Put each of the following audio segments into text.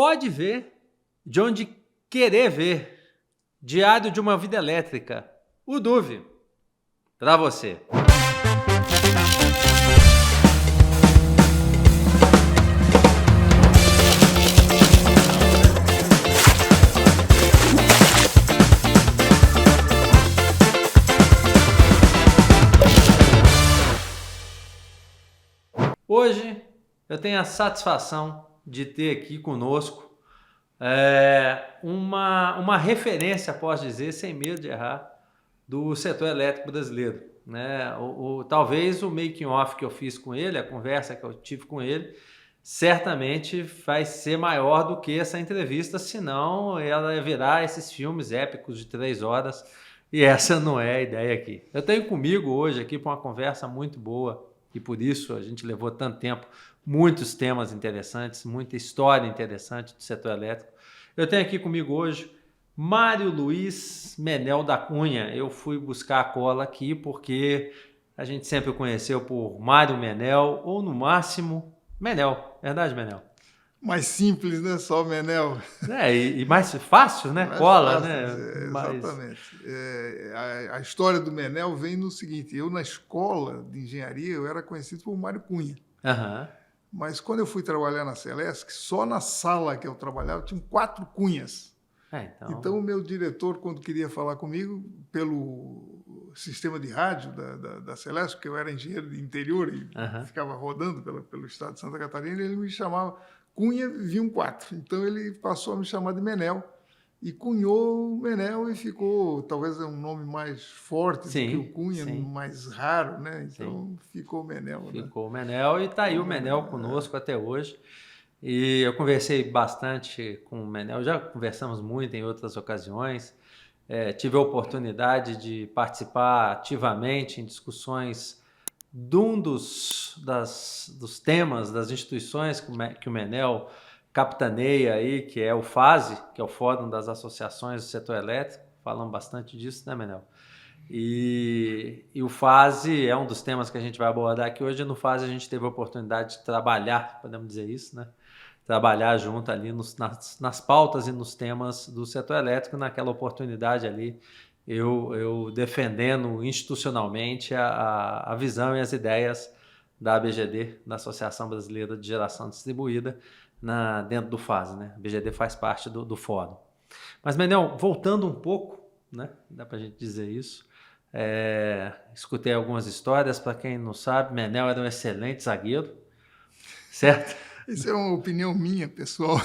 pode ver, de onde querer ver. Diário de uma Vida Elétrica. O Duve. Para você. Hoje eu tenho a satisfação de ter aqui conosco uma referência, posso dizer, sem medo de errar, do setor elétrico brasileiro. Né? Talvez o making off que eu fiz com ele, a conversa que eu tive com ele, certamente vai ser maior do que essa entrevista, senão ela ia virar esses filmes épicos de 3 horas, e essa não é a ideia aqui. Eu tenho comigo hoje aqui para uma conversa muito boa, e por isso a gente levou tanto tempo, muitos temas interessantes, muita história interessante do setor elétrico. Eu tenho aqui comigo hoje Mário Luiz Menel da Cunha. Eu fui buscar a cola aqui porque a gente sempre o conheceu por Mário Menel, ou no máximo Menel. Verdade, Menel? Mais simples, né? Só Menel. E mais fácil, né? Mais cola, fácil, né? Exatamente. A história do Menel vem no seguinte: eu na escola de engenharia eu era conhecido por Mário Cunha. Uhum. Mas quando eu fui trabalhar na Celesc, só na sala que eu trabalhava tinham 4 Cunhas. Então o meu diretor, quando queria falar comigo pelo sistema de rádio da Celesc, porque eu era engenheiro de interior e ficava rodando pelo estado de Santa Catarina, ele me chamava Cunha, vinham 4. Então ele passou a me chamar de Menel e cunhou o Menel e ficou, talvez é um nome mais forte do que o Cunha, mais raro, né? Então ficou o Menel. Ficou o Menel e está aí o Menel conosco até hoje. E eu conversei bastante com o Menel, já conversamos muito em outras ocasiões. Tive a oportunidade de participar ativamente em discussões de um dos temas das instituições que o Menel capitaneia aí, que é o FASE, que é o Fórum das Associações do Setor Elétrico. Falamos bastante disso, né, Menel? E o FASE é um dos temas que a gente vai abordar aqui hoje. No FASE a gente teve a oportunidade de trabalhar, podemos dizer isso, né? Trabalhar junto ali nas pautas e nos temas do setor elétrico. Naquela oportunidade ali, eu defendendo institucionalmente a visão e as ideias da ABGD, da Associação Brasileira de Geração Distribuída, dentro do FASE, né? A ABGD faz parte do fórum. Mas, Menel, voltando um pouco, né? Dá para a gente dizer isso. Escutei algumas histórias. Para quem não sabe, Menel era um excelente zagueiro, certo? Isso é uma opinião minha, pessoal.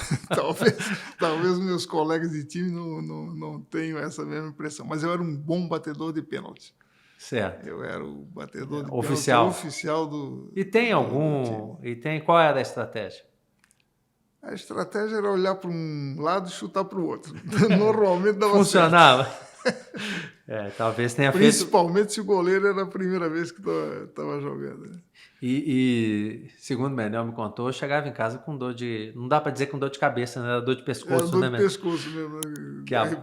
talvez meus colegas de time não tenham essa mesma impressão. Mas eu era um bom batedor de pênalti. Certo. Eu era o batedor de oficial. Pênalti oficial do. E tem algum? Qual era a estratégia? A estratégia era olhar para um lado e chutar para o outro. Normalmente dava Funcionava? Certo. Talvez tenha Principalmente se o goleiro era a primeira vez que estava jogando. Né? E segundo o Menel me contou, eu chegava em casa com dor de... Não dá para dizer com dor de cabeça, né? Era dor de pescoço, dor né, de pescoço mesmo.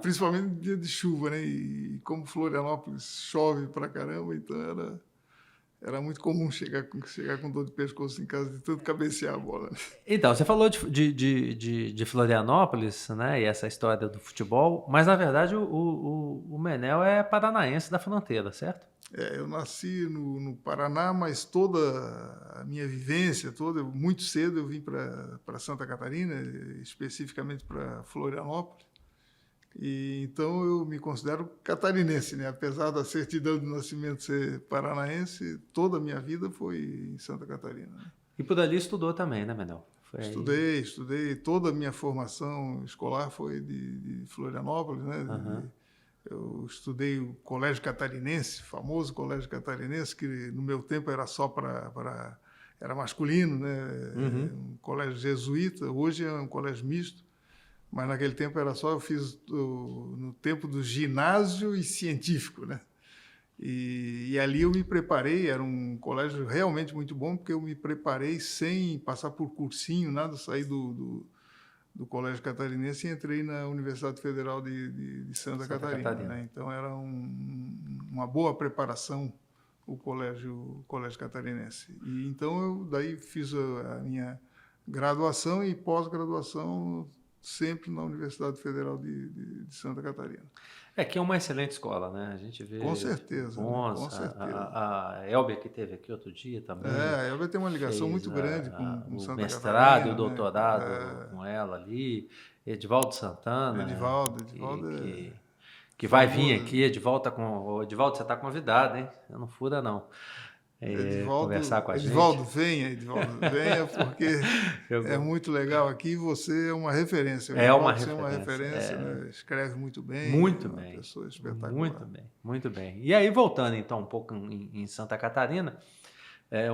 Principalmente no dia de chuva, né? E como Florianópolis chove pra caramba, então era muito comum chegar com dor de pescoço em casa de tanto cabecear a bola. Então, você falou de Florianópolis, né? E essa história do futebol, mas na verdade o Menel é paranaense da fronteira, certo? Eu nasci no Paraná, mas toda a minha vivência, muito cedo eu vim para Santa Catarina, especificamente para Florianópolis. E então eu me considero catarinense, né? Apesar da certidão de nascimento ser paranaense, toda a minha vida foi em Santa Catarina. Né? E por ali estudou também, né, Menel? Estudei. Toda a minha formação escolar foi de Florianópolis, né? Eu estudei o Colégio Catarinense, famoso Colégio Catarinense, que no meu tempo era só era masculino, né? Um colégio jesuíta, hoje é um colégio misto. Mas naquele tempo era só, eu fiz no tempo do ginásio e científico, né? E ali eu me preparei, era um colégio realmente muito bom, porque eu me preparei sem passar por cursinho, nada, saí do Colégio Catarinense e entrei na Universidade Federal de Santa Catarina. Né? Então era uma boa preparação o Colégio Catarinense. E então eu daí fiz a minha graduação e pós-graduação sempre na Universidade Federal de Santa Catarina. Que é uma excelente escola, né? A gente vê Com certeza, bons, com certeza. a Elbia que teve aqui outro dia também. A Elbia tem uma ligação muito grande com o Santa mestrado Catarina. E o doutorado com ela ali. Edivaldo Santana. Edivaldo que vai vir aqui. Edivaldo, você está convidado, hein? Eu não fura, não. Conversar com a gente. Edivaldo, venha, porque é muito legal aqui e você é uma referência. Você é uma referência, né? Escreve muito bem. Muito bem. Uma pessoa espetacular. Muito bem, muito bem. E aí, voltando então um pouco em Santa Catarina,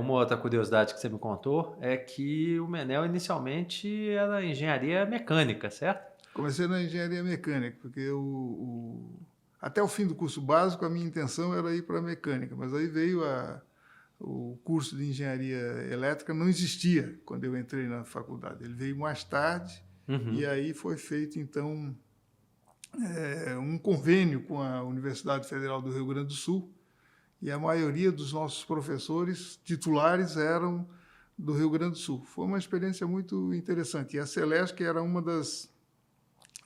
uma outra curiosidade que você me contou é que o Menel inicialmente era engenharia mecânica, certo? Comecei na engenharia mecânica, porque até o fim do curso básico a minha intenção era ir para a mecânica, mas aí veio o curso de engenharia elétrica, não existia quando eu entrei na faculdade. Ele veio mais tarde e aí foi feito, então, um convênio com a Universidade Federal do Rio Grande do Sul e a maioria dos nossos professores titulares eram do Rio Grande do Sul. Foi uma experiência muito interessante. E a Celesc era uma das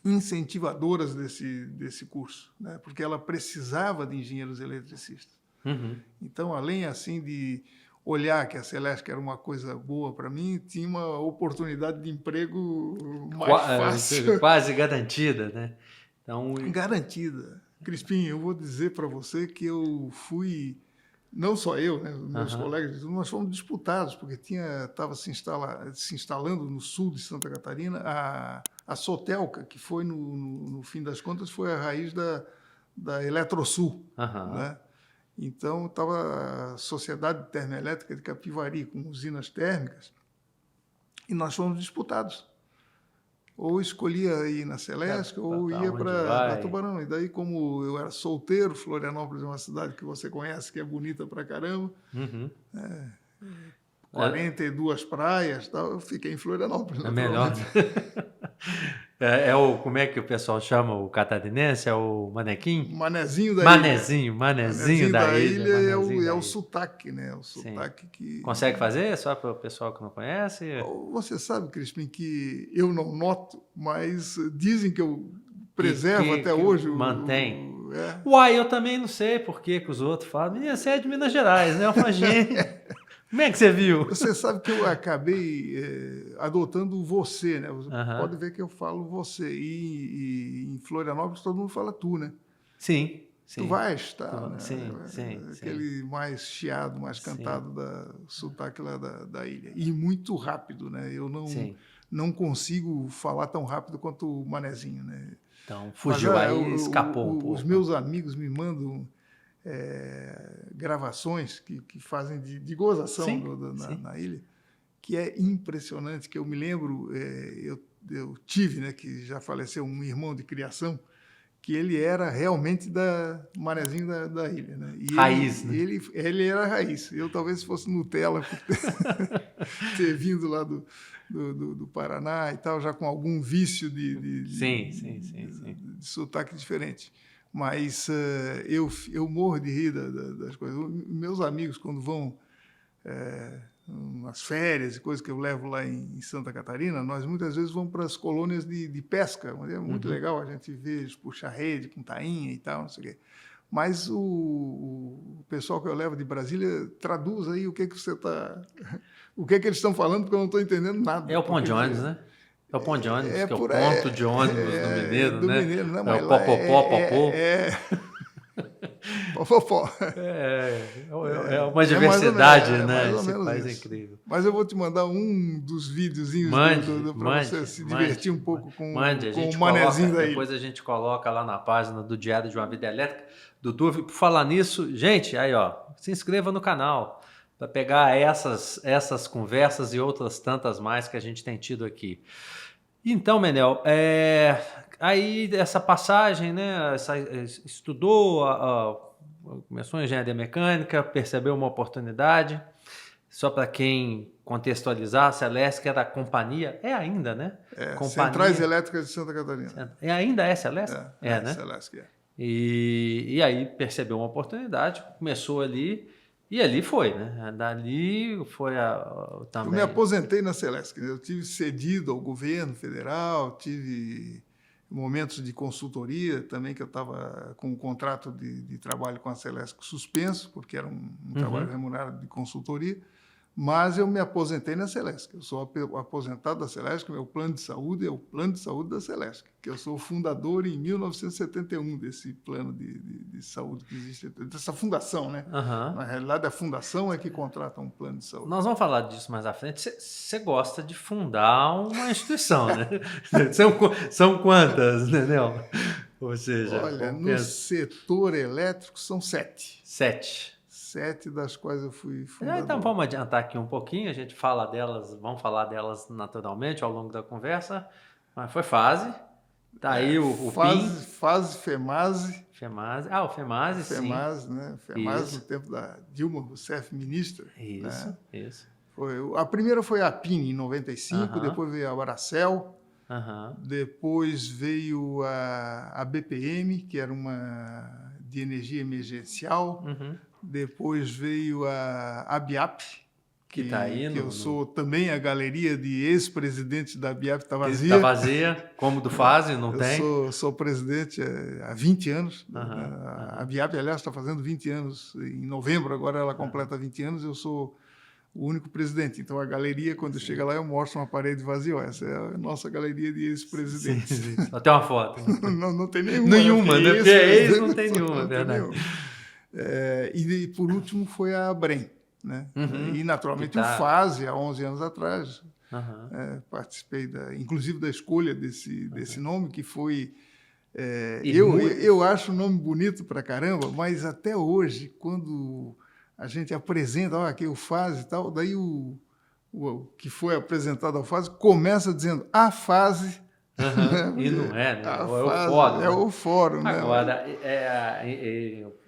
incentivadoras desse curso, né? Porque ela precisava de engenheiros eletricistas. Então, além assim de olhar que a Celesc era uma coisa boa para mim, tinha uma oportunidade de emprego mais fácil. Quase garantida, né? Então... Garantida. Crispim, eu vou dizer para você que eu fui, não só eu, né, meus colegas, nós fomos disputados, porque estava se instalando no sul de Santa Catarina a Sotelca, que foi, no fim das contas, foi a raiz da Eletrosul, né? Então, estava a Sociedade Termoelétrica de Capivari, com usinas térmicas, e nós fomos disputados. Ou escolhia ir na Celesc, ou ia para Tubarão. E daí, como eu era solteiro, Florianópolis é uma cidade que você conhece, que é bonita pra caramba, 42 praias, tal, eu fiquei em Florianópolis. É melhor. Como é que o pessoal chama o catarinense? É o manequim? Manezinho da ilha. Manezinho da ilha. É o sotaque, né? O sotaque que... Consegue fazer só para o pessoal que não conhece? Você sabe, Crispim, que eu não noto, mas dizem que eu preservo até hoje. Mantém. Uai, eu também não sei por que os outros falam. Você é de Minas Gerais, né? Eu falo, gente... Como é que você viu? Você sabe que eu acabei adotando o você, né? Você pode ver que eu falo você. E em Florianópolis todo mundo fala tu, né? Sim. Tu vais, tá? Né? Sim. Aquele mais chiado, mais cantado sotaque lá da ilha. E muito rápido, né? Eu não consigo falar tão rápido quanto o manezinho, né? Então, fugiu aí, escapou um pouco. Os meus amigos me mandam... gravações que fazem de gozação na ilha, que é impressionante, que eu me lembro, eu tive, né, que já faleceu, um irmão de criação, que ele era realmente manezinho da ilha. Né? E raiz, né? Ele era raiz. Eu talvez fosse Nutella por ter vindo lá do Paraná e tal, já com algum vício de sotaque diferente. Mas eu morro de rir das coisas. Meus amigos, quando vão nas férias e coisas que eu levo lá em Santa Catarina, nós muitas vezes vamos para as colônias de pesca. É muito legal a gente ver eles puxar rede com tainha e tal, não sei o quê. Mas o pessoal que eu levo de Brasília traduz aí o que você está... O que eles estão falando, porque eu não estou entendendo nada. É o ponto de ônibus, né? É o ponto de ônibus, que é o ponto de ônibus do Mineiro, do né? Mineiro, né? É o popopó. Popopó. É uma diversidade, né? Esse país é incrível. Mas eu vou te mandar um dos videozinhos para você se divertir um pouco com o manezinho daí. Depois a gente coloca lá na página do Diário de uma Vida Elétrica, do Turvo. Por falar nisso, gente, aí ó, se inscreva no canal para pegar essas conversas e outras tantas mais que a gente tem tido aqui. Então, Menel, aí essa passagem, né? Estudou, começou em engenharia mecânica, percebeu uma oportunidade. Só para quem contextualizar, a Celesc era a companhia, companhia, Centrais Elétricas de Santa Catarina. Ainda é Celesc? né? Celesc, E aí percebeu uma oportunidade, começou ali E ali foi, né? Dali foi Eu me também. aposentei na Celesc. Eu tive cedido ao governo federal, tive momentos de consultoria também, que eu estava com um contrato de trabalho com a Celesc suspenso, porque era um trabalho remunerado de consultoria. Mas eu me aposentei na Celesc. Eu sou aposentado da Celesc, meu plano de saúde é o plano de saúde da Celesc, que eu sou fundador em 1971 desse plano de saúde que existe, dessa fundação, né? Uhum. Na realidade, a fundação é que contrata um plano de saúde. Nós vamos falar disso mais à frente. Você gosta de fundar uma instituição, né? São quantas, né, Nel? Ou seja, olha, no setor elétrico são 7. 7. 7 das quais eu fui fundador. Então vamos adiantar aqui um pouquinho, a gente fala delas, vamos falar delas naturalmente ao longo da conversa. Mas foi fase. Tá aí o PIN. Fase FEMASE. FEMASE. O FEMASE, sim. FEMASE, né? FEMASE no tempo da Dilma Rousseff, ministra. Isso, né? isso. A primeira foi a PIN, em 95, depois veio a Abracel, depois veio a BPM, que era uma de energia emergencial, depois veio a BIAP, que está aí. Que eu sou também a galeria de ex-presidentes da BIAP, está vazia. Está vazia, como do FASE, não tem? Eu sou presidente há 20 anos. A BIAP, aliás, está fazendo 20 anos. Em novembro, agora ela completa 20 anos, eu sou o único presidente. Então, a galeria, quando chega lá, eu mostro uma parede vazia. Essa é a nossa galeria de ex-presidentes. Só tem uma foto. Não tem nenhuma. Nenhuma, né? Porque ex não tem nenhuma, é verdade. E, por último, foi a ABREM. Né? E, naturalmente, o FASE, há 11 anos atrás. Participei, inclusive, da escolha desse nome, que foi... eu acho o nome bonito pra caramba, mas até hoje, quando a gente apresenta, aqui o FASE e tal, daí o que foi apresentado ao FASE começa dizendo a FASE. E não é, né? É o fórum. É o fórum, né? Agora,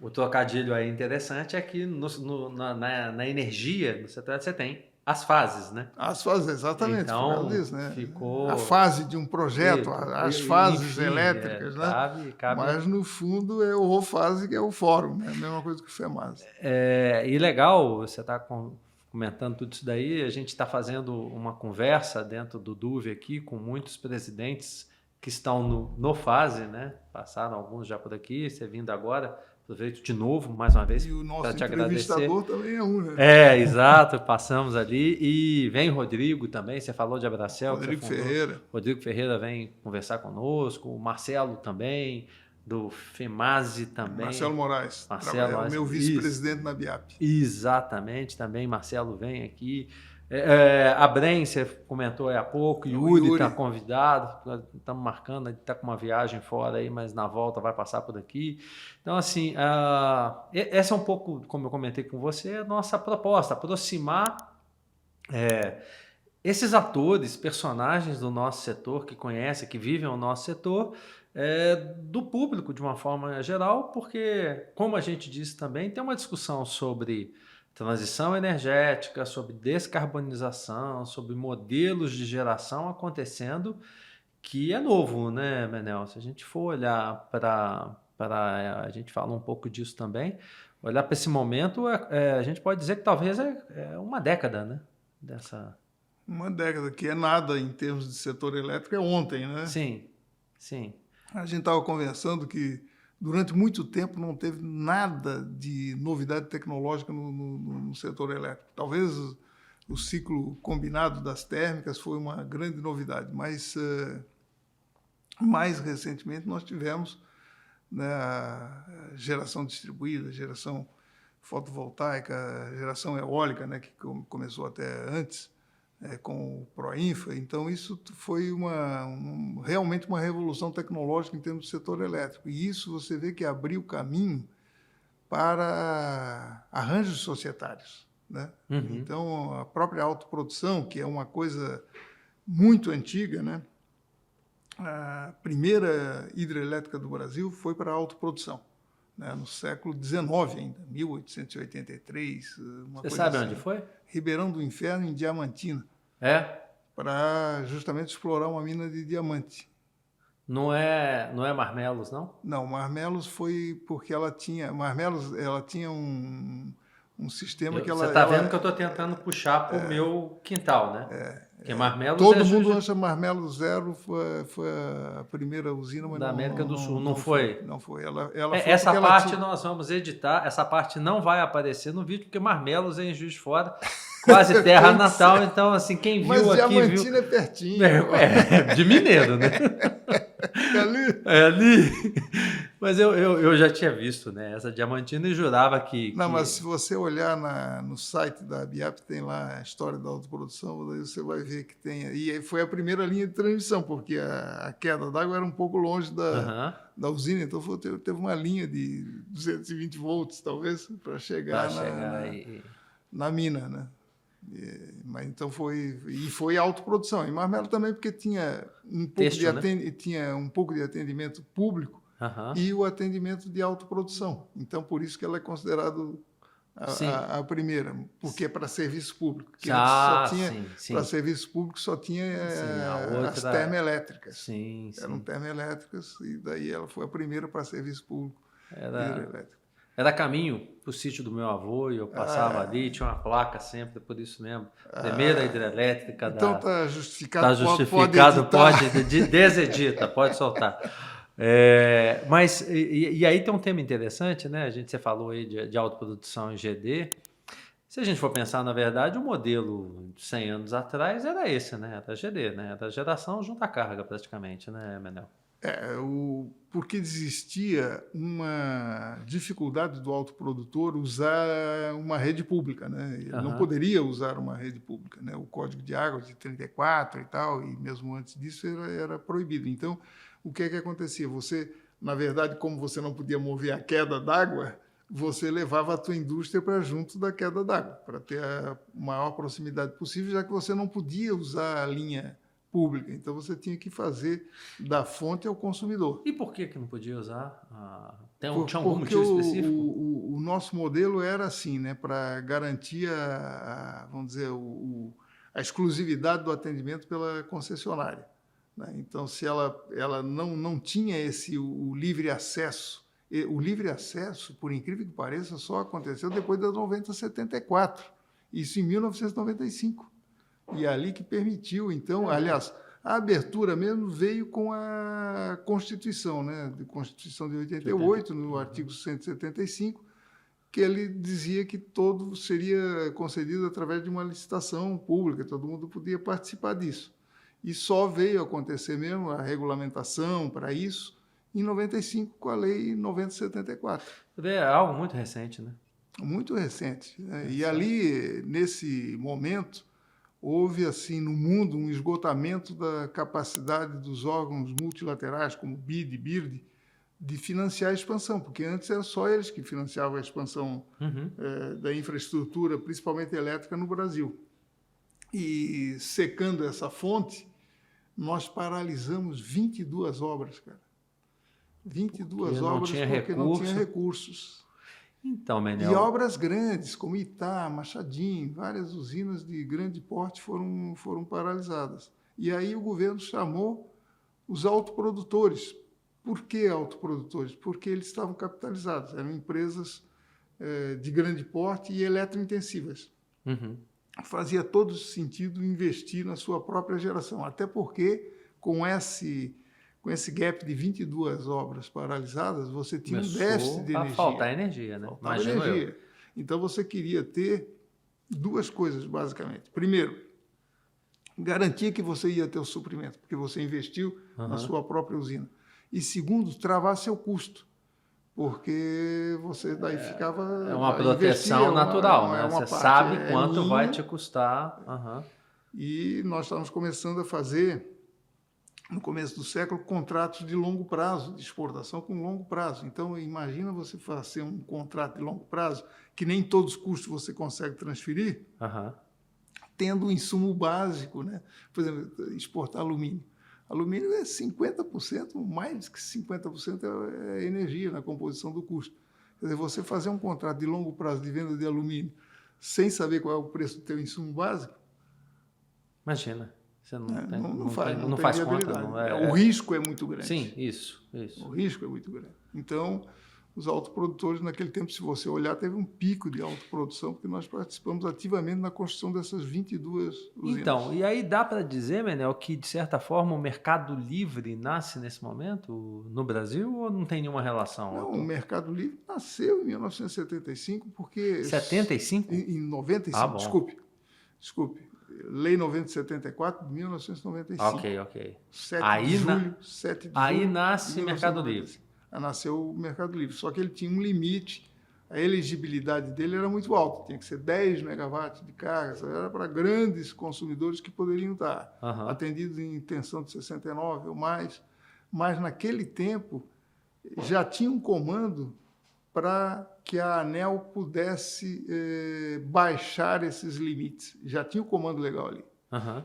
o trocadilho aí interessante é que na energia, no setor, você tem as fases, né? As fases, exatamente. Então, disso, né? ficou... A fase de um projeto, as fases elétricas, né? Cabe... Mas, no fundo, é o FASE, que é o fórum, né? A mesma coisa que o FEMASE. E legal, você está comentando tudo isso daí, a gente está fazendo uma conversa dentro do DUV aqui com muitos presidentes que estão no FASE, né? Passaram alguns já por aqui, você vindo agora, aproveito de novo, mais uma vez, para te agradecer. E o nosso entrevistador também é um, né? Exato, passamos ali. E vem o Rodrigo também, você falou de Abracel. Rodrigo Ferreira vem conversar conosco, o Marcelo também, do FEMASE também. Marcelo Moraes, é o meu vice-presidente na BIAP. Exatamente, também Marcelo vem aqui. A Bren, você comentou há pouco, Yuri está convidado, estamos marcando, ele está com uma viagem fora aí, mas na volta vai passar por aqui. Então, assim, essa é um pouco, como eu comentei com você, a nossa proposta, aproximar esses atores, personagens do nosso setor, que conhecem, que vivem o nosso setor, do público de uma forma geral, porque, como a gente disse também, tem uma discussão sobre transição energética, sobre descarbonização, sobre modelos de geração acontecendo, que é novo, né, Menel? Se a gente for olhar a gente fala um pouco disso também, olhar para esse momento, a gente pode dizer que talvez é uma década, né? Uma década, que é nada em termos de setor elétrico, é ontem, né? Sim, sim. A gente estava conversando que durante muito tempo não teve nada de novidade tecnológica no setor elétrico. Talvez o ciclo combinado das térmicas foi uma grande novidade, mas mais recentemente nós tivemos, né, a geração distribuída, a geração fotovoltaica, a geração eólica, né, que começou até antes, com o Proinfa. Então, isso foi realmente uma revolução tecnológica em termos do setor elétrico. E isso você vê que abriu caminho para arranjos societários, né? Então, a própria autoprodução, que é uma coisa muito antiga, né? A primeira hidrelétrica do Brasil foi para a autoprodução, né? No século XIX ainda, 1883. Você sabe onde foi? Ribeirão do Inferno, em Diamantina. Para justamente explorar uma mina de diamante. Não é Marmelos, não? Não, Marmelos foi porque ela tinha um sistema que Você está vendo que eu estou tentando puxar para o meu quintal, né? Porque Marmelos todo mundo acha Marmelo Zero foi a primeira usina, mas da América do Sul, não foi. Não foi. Ela foi essa porque parte tinha... nós vamos editar, essa parte não vai aparecer no vídeo, porque Marmelos é em Juiz de Fora, quase terra natal, então assim, quem viu mas aqui... Diamantina viu... é pertinho. De Mineiro, né? É ali? É ali. Mas eu já tinha visto, né, essa Diamantina e jurava que... Não, mas se você olhar no site da ABIAP, tem lá a história da autoprodução, daí você vai ver que tem... E foi a primeira linha de transmissão, porque a queda d'água era um pouco longe da usina, então teve uma linha de 220 volts, talvez, para chegar na mina, né? Mas então foi autoprodução. E Marmelo também, porque tinha um pouco de atendimento público e o atendimento de autoprodução. Então, por isso que ela é considerada a primeira, porque é para serviço público. Para serviço público só tinha as termoelétricas. Eram termoelétricas e daí ela foi a primeira para serviço público hidrelétrico. Era caminho para o sítio do meu avô e eu passava ali, tinha uma placa sempre, por isso mesmo. Primeira hidrelétrica então está justificado. Está justificado, desedita, pode soltar. Mas, e aí tem um tema interessante, né? Você falou aí de autoprodução em GD. Se a gente for pensar, na verdade, o modelo de 100 anos atrás era esse, né? Era GD, né? Era geração junto à carga, praticamente, né, Menel? Porque existia uma dificuldade do autoprodutor usar uma rede pública, né? Ele não poderia usar uma rede pública, né? O Código de Água de 34 e tal, e mesmo antes disso era proibido. Então, o que acontecia? Você, na verdade, como você não podia mover a queda d'água, você levava a tua indústria para junto da queda d'água, para ter a maior proximidade possível, já que você não podia usar a linha pública. Então, você tinha que fazer da fonte ao consumidor. E por que não podia usar? Tinha algum motivo específico? O nosso modelo era assim, né, para garantir vamos dizer, a exclusividade do atendimento pela concessionária, né? Então, se ela não tinha o livre acesso, o livre acesso, por incrível que pareça, só aconteceu depois da 9074, isso em 1995. E é ali que permitiu, então, aliás, a abertura mesmo veio com a Constituição, né? A Constituição de 88, no artigo 175, que ele dizia que todo seria concedido através de uma licitação pública, todo mundo podia participar disso. E só veio acontecer mesmo a regulamentação para isso em 95, com a Lei 9074. É algo muito recente, né? Muito recente, né? E ali, nesse momento, houve, assim, no mundo, um esgotamento da capacidade dos órgãos multilaterais, como o BID e BIRD, de financiar a expansão, porque antes era só eles que financiavam a expansão da infraestrutura, principalmente elétrica, no Brasil. E, secando essa fonte, nós paralisamos 22 obras, cara. 22 obras porque não tinha recursos. Então, Menel... E obras grandes, como Itá, Machadinho, várias usinas de grande porte foram paralisadas. E aí o governo chamou os autoprodutores. Por que autoprodutores? Porque eles estavam capitalizados, eram empresas de grande porte e eletrointensivas. Fazia todo sentido investir na sua própria geração, até porque com esse gap de 22 obras paralisadas, você tinha um déficit de energia. Faltar energia, né? Imagino eu. Então, você queria ter duas coisas, basicamente. Primeiro, garantia que você ia ter o suprimento, porque você investiu na sua própria usina. E segundo, travar seu custo, porque você daí ficava... É uma proteção natural, né? Você sabe quanto vai te custar. E nós estávamos começando a fazer... no começo do século, contratos de longo prazo, de exportação com longo prazo. Então, imagina você fazer um contrato de longo prazo, que nem todos os custos você consegue transferir, tendo um insumo básico, né? Por exemplo, exportar alumínio. Alumínio é 50%, mais que 50% é energia na composição do custo. Quer dizer, você fazer um contrato de longo prazo de venda de alumínio sem saber qual é o preço do teu insumo básico... Imagina. Você não faz conta. O risco é muito grande. Sim, isso. O risco é muito grande. Então, os autoprodutores naquele tempo, se você olhar, teve um pico de autoprodução, porque nós participamos ativamente na construção dessas 22 usinas. Então, e aí dá para dizer, Menel, que de certa forma o Mercado Livre nasce nesse momento no Brasil ou não tem nenhuma relação? Não, o Mercado Livre nasceu em 1975, porque... 75? Em 95, Ah, bom. Desculpe. Lei 9074 de 1995. Ok. 7 de julho de aí nasce o Mercado Livre. Nasceu o Mercado Livre, só que ele tinha um limite, a elegibilidade dele era muito alta, tinha que ser 10 megawatts de carga, era para grandes consumidores que poderiam estar atendidos em tensão de 69 ou mais, mas naquele tempo já tinha um comando para que a ANEEL pudesse baixar esses limites, já tinha o comando legal ali.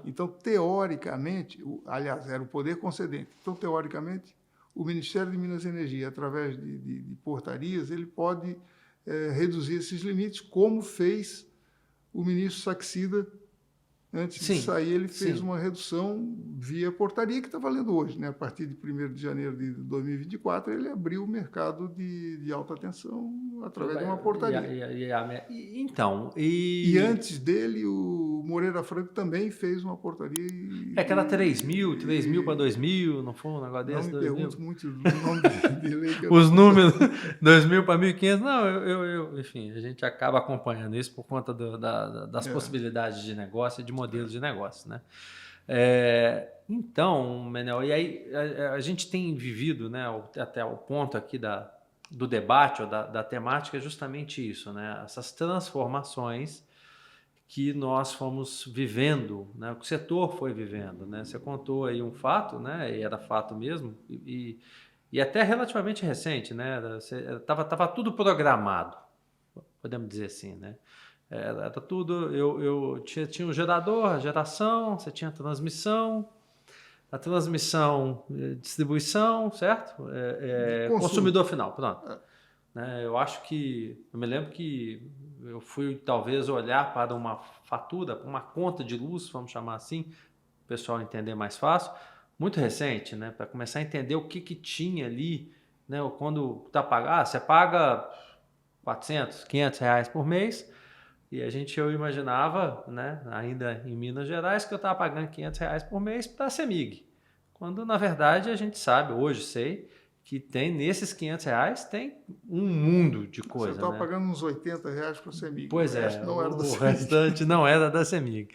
Então, teoricamente, aliás, era o poder concedente, então, teoricamente, o Ministério de Minas e Energia, através de portarias, ele pode reduzir esses limites, como fez o ministro Saxida. Antes de sair, ele fez uma redução via portaria, que está valendo hoje, né? A partir de 1º de janeiro de 2024, ele abriu o mercado de alta tensão através de uma portaria. E antes dele, o Moreira Franco também fez uma portaria. Que era 3.000 para 2.000, não foi um negócio desse? Não me pergunto muito o nome de lei. Os números, 2.000 para 1.500, não, enfim, a gente acaba acompanhando isso por conta das possibilidades de negócio e de modelos de negócio, né? Então, Menel, e aí a gente tem vivido, né, até o ponto aqui do debate ou da temática é justamente isso, né? Essas transformações que nós fomos vivendo, né? Que o setor foi vivendo, né? Você contou aí um fato, né? E era fato mesmo, e até relativamente recente, né? Tava tudo programado, podemos dizer assim, né? Era tudo, eu tinha um gerador, a geração, você tinha a transmissão, distribuição, certo? Consumidor final, pronto. Eu me lembro que eu fui talvez olhar para uma fatura, para uma conta de luz, vamos chamar assim, o pessoal entender mais fácil, muito recente, né? Para começar a entender o que tinha ali, né? Quando você paga 400, 500 reais por mês. E eu imaginava, né, ainda em Minas Gerais, que eu estava pagando 500 reais por mês para a CEMIG. Quando, na verdade, a gente sabe, hoje sei, que nesses 500 reais tem um mundo de coisa. Você estava pagando uns 80 reais para a CEMIG. Pois o restante não era da CEMIG.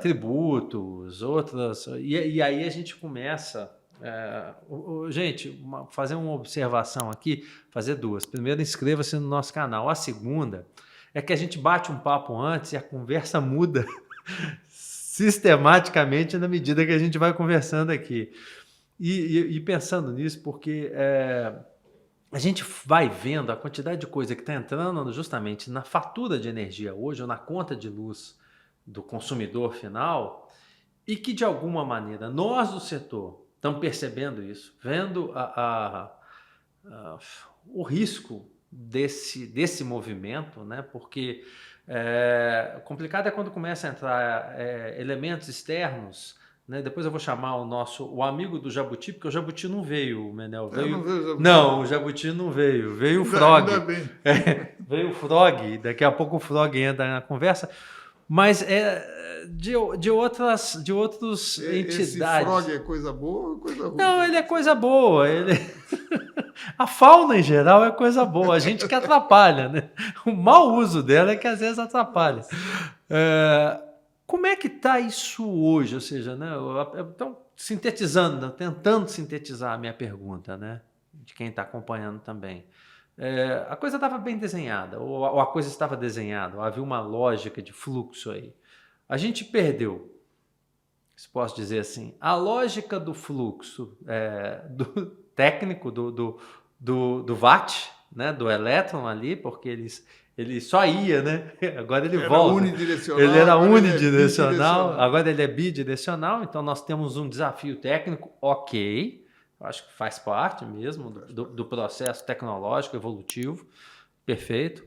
Tributos, outras... E aí a gente começa... gente, fazer uma observação aqui, fazer duas. Primeiro, inscreva-se no nosso canal. A segunda... é que a gente bate um papo antes e a conversa muda sistematicamente na medida que a gente vai conversando aqui. E pensando nisso, porque a gente vai vendo a quantidade de coisa que está entrando justamente na fatura de energia hoje, ou na conta de luz do consumidor final, e que, de alguma maneira, nós do setor estamos percebendo isso, vendo o risco desse movimento, né? Porque complicado é quando começa a entrar elementos externos, né? Depois eu vou chamar o amigo do Jabuti, porque o Jabuti não veio, Menel. O Jabuti não veio. Veio o Frog. Ainda bem. Veio o Frog, daqui a pouco o Frog entra na conversa. Mas de outros entidades. Esse Frog é coisa boa ou coisa ruim? Não, ele é coisa boa. A fauna em geral é coisa boa, a gente que atrapalha, né? O mau uso dela é que às vezes atrapalha. Como é que está isso hoje? Ou seja, né? Então, tentando sintetizar a minha pergunta, né? De quem está acompanhando também. A coisa estava bem desenhada, ou a coisa estava desenhada, ou havia uma lógica de fluxo aí. A gente perdeu, se posso dizer assim, a lógica do fluxo do técnico do watt, né, do elétron ali, porque ele só ia, né? Agora ele volta. Unidirecional, ele era unidirecional, agora ele é bidirecional, então nós temos um desafio técnico, ok. Acho que faz parte mesmo do processo tecnológico, evolutivo, perfeito.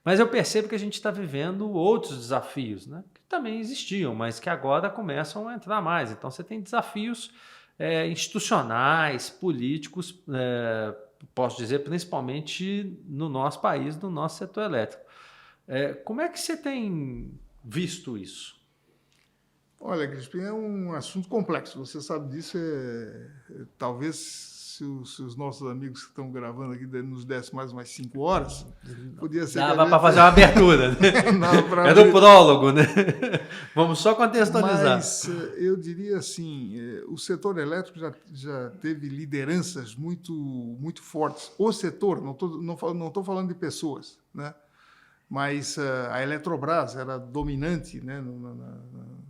Mas eu percebo que a gente está vivendo outros desafios, né? Que também existiam, mas que agora começam a entrar mais. Então você tem desafios institucionais, políticos, posso dizer, principalmente no nosso país, no nosso setor elétrico. Como é que você tem visto isso? Olha, Crispim, é um assunto complexo. Você sabe disso. Talvez se os nossos amigos que estão gravando aqui nos dessem mais umas 5 horas, podia ser. Dava para fazer uma abertura, né? Era o prólogo, né? Vamos só contextualizar. Mas eu diria assim, o setor elétrico já teve lideranças muito fortes. O setor, não estou falando de pessoas, né? Mas a Eletrobras era dominante, né,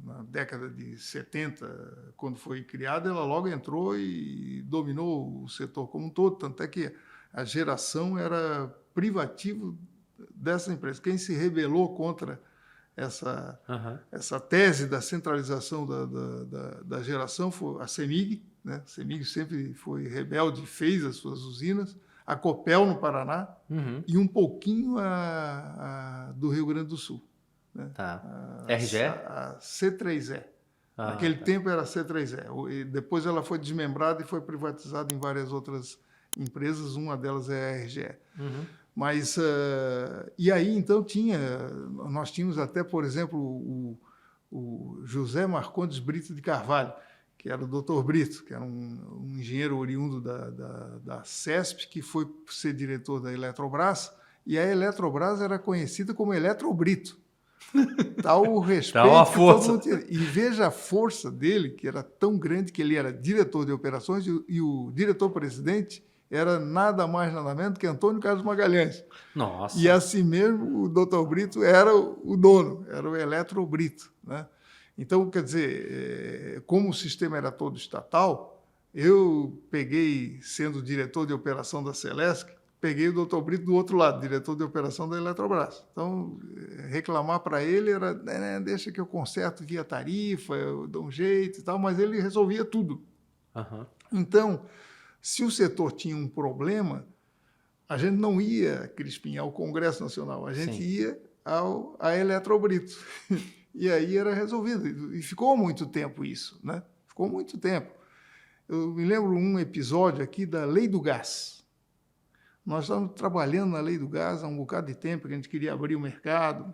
na década de 70, quando foi criada, ela logo entrou e dominou o setor como um todo, tanto é que a geração era privativo dessa empresa. Quem se rebelou contra essa tese da centralização da geração foi a CEMIG, né? A CEMIG sempre foi rebelde, fez as suas usinas, a Copel no Paraná e um pouquinho do Rio Grande do Sul. Né? Tá. RGE? A C3E. Naquele tempo era a C3E. E depois ela foi desmembrada e foi privatizada em várias outras empresas, uma delas é a RGE. Mas, e aí, então, nós tínhamos até, por exemplo, o José Marcondes Brito de Carvalho, que era o Dr. Brito, que era um engenheiro oriundo da CESP, que foi ser diretor da Eletrobras, e a Eletrobras era conhecida como Eletrobrito. Tal o respeito a força. Que todo mundo tinha. E veja a força dele, que era tão grande que ele era diretor de operações e o diretor-presidente era nada mais, nada menos que Antônio Carlos Magalhães. Nossa! E assim mesmo o Dr. Brito era o dono, era o Eletrobrito, né? Então, quer dizer, como o sistema era todo estatal, eu peguei, sendo diretor de operação da Celesc, peguei o Dr. Brito do outro lado, diretor de operação da Eletrobras. Então, reclamar para ele era, deixa que eu conserto aqui a tarifa, eu dou um jeito e tal, mas ele resolvia tudo. Então, se o setor tinha um problema, a gente não ia, Crispim, ao Congresso Nacional, a gente ia à Eletrobrito. E aí era resolvido. E ficou muito tempo isso, né? Ficou muito tempo. Eu me lembro um episódio aqui da Lei do Gás. Nós estávamos trabalhando na Lei do Gás há um bocado de tempo, que a gente queria abrir o mercado.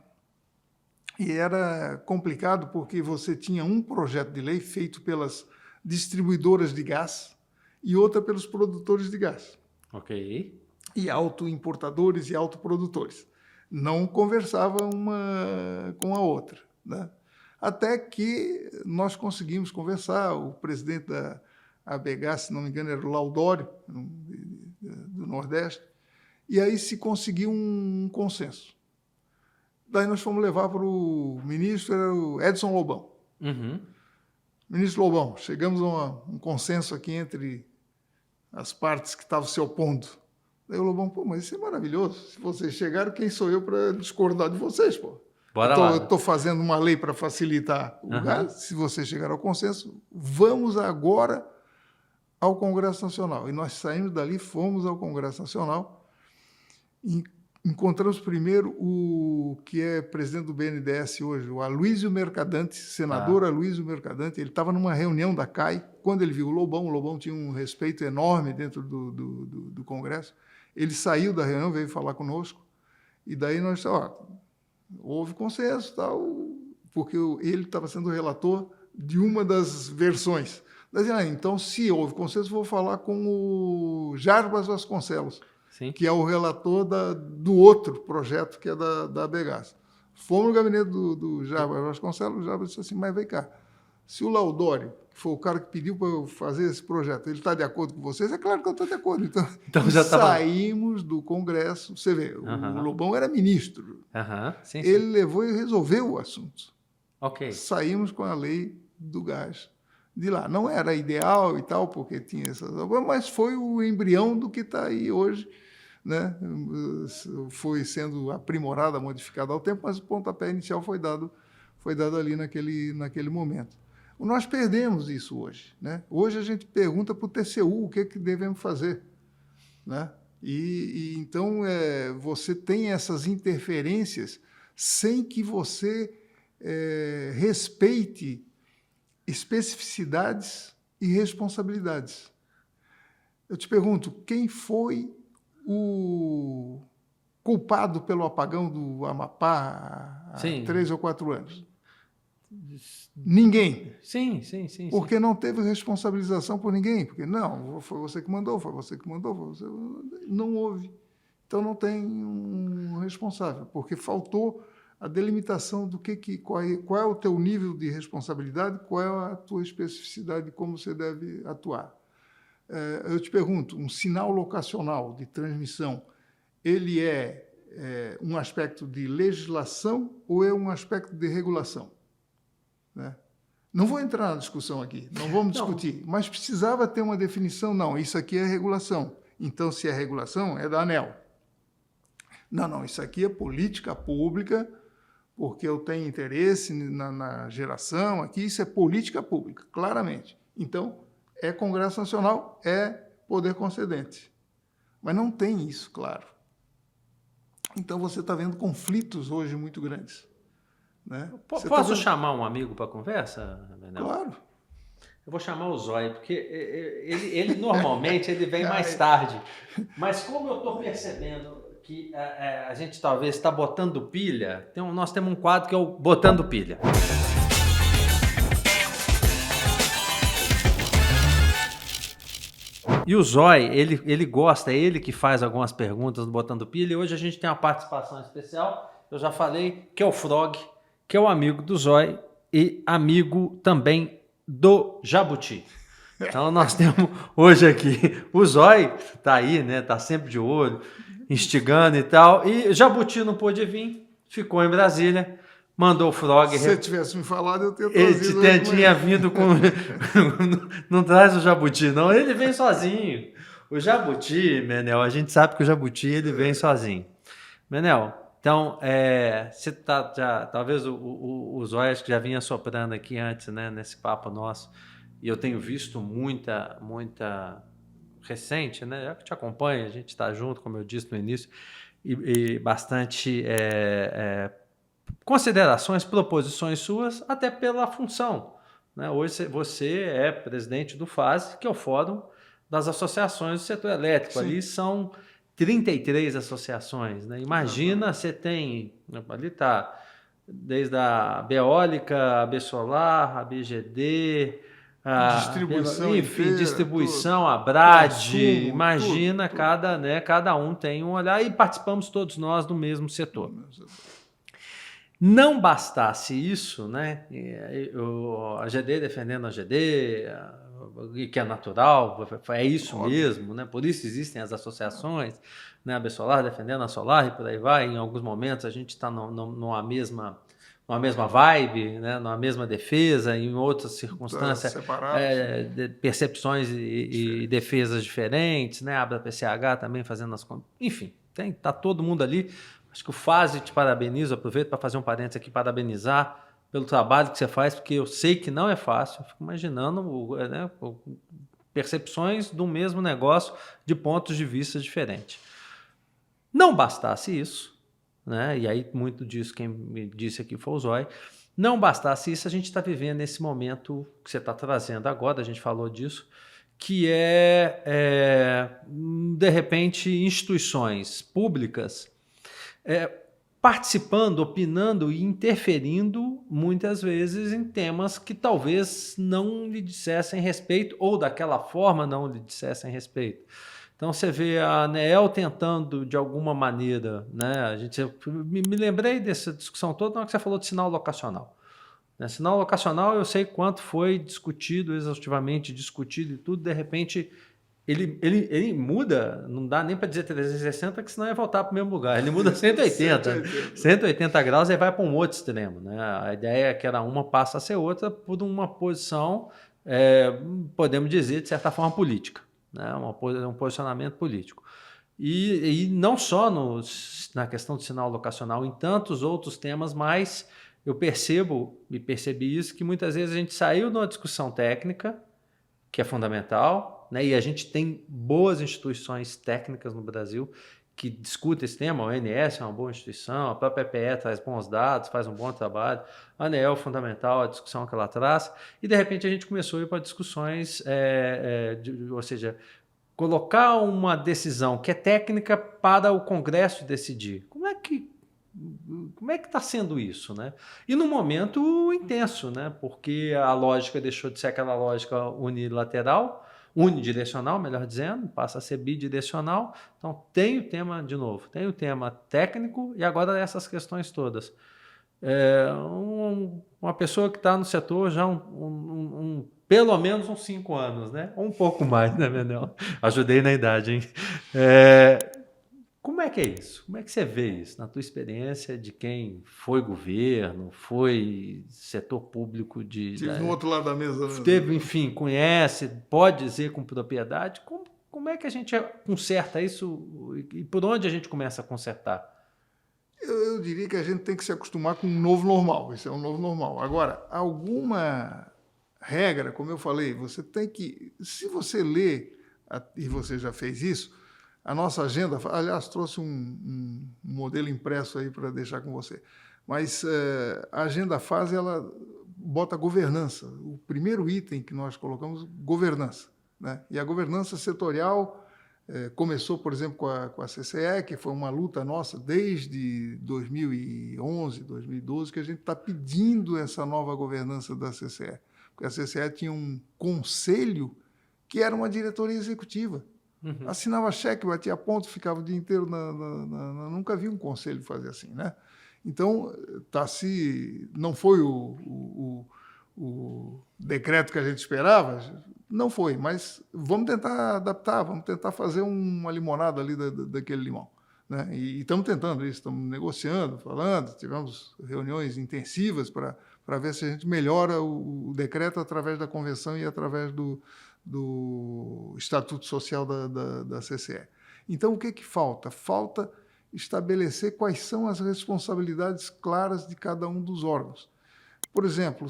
E era complicado porque você tinha um projeto de lei feito pelas distribuidoras de gás e outra pelos produtores de gás. Ok. E autoimportadores e autoprodutores. Não conversava uma com a outra, né? Até que nós conseguimos conversar, o presidente da ABGás, se não me engano, era o Laudório, do Nordeste, e aí se conseguiu um consenso. Daí nós fomos levar para o ministro, era o Edson Lobão. Ministro Lobão, chegamos a um consenso aqui entre as partes que estavam se opondo. Daí o Lobão, mas isso é maravilhoso. Se vocês chegaram, quem sou eu para discordar de vocês, pô? Bora lá. Eu estou fazendo uma lei para facilitar o gás. Se vocês chegaram ao consenso, vamos agora ao Congresso Nacional. E nós saímos dali, fomos ao Congresso Nacional e encontramos primeiro o que é presidente do BNDES hoje, o Aloysio Mercadante, senador Aloysio Mercadante. Ele estava numa reunião da CAI, quando ele viu o Lobão tinha um respeito enorme dentro do Congresso. Ele saiu da reunião, veio falar conosco, e daí nós, houve consenso, tal, porque ele estava sendo o relator de uma das versões. Daí, então, se houve consenso, vou falar com o Jarbas Vasconcelos, que é o relator do outro projeto, que é da ABGás. Fomos no gabinete do Jarbas Vasconcelos, o Jarbas disse assim, mas vem cá, se o Laudório, que foi o cara que pediu para eu fazer esse projeto, ele está de acordo com vocês? É claro que eu estou de acordo. Então já saímos do Congresso. Você vê, o Lobão era ministro. Ele levou e resolveu o assunto. Saímos com a lei do gás de lá. Não era ideal e tal, porque tinha essas... Mas foi o embrião do que está aí hoje, né? Foi sendo aprimorada, modificada ao tempo, mas o pontapé inicial foi dado ali naquele momento. Nós perdemos isso hoje, né? Hoje a gente pergunta para o TCU o que devemos fazer, né? E então você tem essas interferências sem que você respeite especificidades e responsabilidades. Eu te pergunto, quem foi o culpado pelo apagão do Amapá há Sim. 3 ou 4 anos? Ninguém. Sim. Porque não teve responsabilização por ninguém. Porque não, foi você que mandou, foi você que mandou, foi você... Não houve. Então não tem um responsável, porque faltou a delimitação do qual é o teu nível de responsabilidade, qual é a tua especificidade de como você deve atuar. Eu te pergunto, um sinal locacional de transmissão, ele é um aspecto de legislação ou é um aspecto de regulação? Né? Não vou entrar na discussão aqui, não vamos discutir, mas precisava ter uma definição. Não, isso aqui é regulação. Então, se é regulação, é da ANEEL. Não, isso aqui é política pública, porque eu tenho interesse na geração aqui, isso é política pública, claramente. Então, é Congresso Nacional, é poder concedente. Mas não tem isso, claro. Então, você está vendo conflitos hoje muito grandes. Né? Posso chamar um amigo para conversa, Menel? Claro. Eu vou chamar o Zói, porque ele normalmente ele vem mais tarde. Mas como eu estou percebendo que a gente talvez está botando pilha, nós temos um quadro que é o Botando Pilha. E o Zói, ele gosta, é ele que faz algumas perguntas no Botando Pilha, e hoje a gente tem uma participação especial, eu já falei, que é o Frog, que é o amigo do Zói e amigo também do Jabuti. Então nós temos hoje aqui o Zói, tá aí, né? Tá sempre de olho, instigando e tal. E Jabuti não pôde vir, ficou em Brasília, mandou o Frog. Se você tivesse me falado, eu teria trazido. Ele tinha vindo com. Não traz o Jabuti, não. Ele vem sozinho. O Jabuti, Menel, a gente sabe que o Jabuti ele vem sozinho. Menel, então, você tá já. Talvez o Zói acho que já vinha soprando aqui antes, né? Nesse papo nosso. E eu tenho visto muita recente, né? Eu que te acompanho, a gente está junto, como eu disse no início, e bastante considerações, proposições suas, até pela função. Né? Hoje você é presidente do FASE, que é o Fórum das Associações do Setor Elétrico. Sim. Ali são 33 associações. Né? Imagina, você tem, ali está, desde a Beólica, a Besolar, a BGD... distribuição, enfim, distribuição, a Brad, imagina, tudo. Cada um tem um olhar e participamos todos nós do mesmo setor. Não bastasse isso, né? A GD defendendo a GD, que é natural, é isso óbvio. Mesmo, né? Por isso existem as associações, né? A Besolar defendendo a Solar e por aí vai. Em alguns momentos a gente está numa mesma vibe, né? Numa mesma defesa, em outras circunstâncias, percepções e defesas diferentes, né? A PCH também fazendo as contas. Enfim, tá todo mundo ali. Acho que o FASE te parabenizo, aproveito para fazer um parênteses aqui, parabenizar pelo trabalho que você faz, porque eu sei que não é fácil, eu fico imaginando percepções do mesmo negócio de pontos de vista diferentes. Não bastasse isso, né? E aí muito disso quem me disse aqui foi o Zói, não bastasse isso, a gente está vivendo nesse momento que você está trazendo agora, a gente falou disso, que de repente, instituições públicas participando, opinando e interferindo muitas vezes em temas que talvez não lhe dissessem respeito ou daquela forma não lhe dissessem respeito. Então você vê a ANEEL tentando de alguma maneira, né? Me lembrei dessa discussão toda na hora que você falou de sinal locacional. Sinal locacional eu sei quanto foi discutido, exaustivamente discutido e tudo, de repente ele muda, não dá nem para dizer 360, que senão ia voltar para o mesmo lugar. Ele muda 180 graus e vai para um outro extremo. Né? A ideia é que era uma passa a ser outra por uma posição, podemos dizer, de certa forma, política. Né? Um posicionamento político. E não só na questão do sinal locacional, em tantos outros temas, mas eu percebi isso, que muitas vezes a gente saiu de uma discussão técnica, que é fundamental, né? E a gente tem boas instituições técnicas no Brasil que discutem esse tema. A ONS é uma boa instituição, a própria EPE traz bons dados, faz um bom trabalho, a ANEEL é fundamental, a discussão que ela traz, e de repente a gente começou a ir para discussões, ou seja, colocar uma decisão que é técnica para o Congresso decidir. Como é que está sendo isso, né? E num momento intenso, né? Porque a lógica deixou de ser aquela lógica unilateral, unidirecional, melhor dizendo, passa a ser bidirecional. Então tem o tema, de novo, tem o tema técnico e agora essas questões todas. Uma pessoa que está no setor já pelo menos uns 5 anos, né? Ou um pouco mais, né, Menel? Ajudei na idade, hein? Como é que é isso? Como é que você vê isso na tua experiência de quem foi governo, foi setor público Estive no outro lado da mesa. Teve, enfim, conhece, pode dizer com propriedade. Como é que a gente conserta isso e por onde a gente começa a consertar? Eu diria que a gente tem que se acostumar com um novo normal. Isso é um novo normal. Agora, alguma regra, como eu falei, você tem que... Se você lê, e você já fez isso, a nossa agenda... Aliás, trouxe um modelo impresso aí para deixar com você. Mas a agenda fase, ela bota governança. O primeiro item que nós colocamos, governança, né? E a governança setorial... começou, por exemplo, com a CCE, que foi uma luta nossa desde 2011, 2012, que a gente está pedindo essa nova governança da CCE. Porque a CCE tinha um conselho que era uma diretoria executiva. Uhum. Assinava cheque, batia ponto, ficava o dia inteiro nunca vi um conselho fazer assim, né? Então, não foi o decreto que a gente esperava, não foi, mas vamos tentar adaptar, vamos tentar fazer uma limonada ali daquele limão, né? E estamos tentando isso, estamos negociando, falando, tivemos reuniões intensivas para ver se a gente melhora o decreto através da convenção e através do Estatuto Social da CCE. Então, o que falta? Falta estabelecer quais são as responsabilidades claras de cada um dos órgãos. Por exemplo,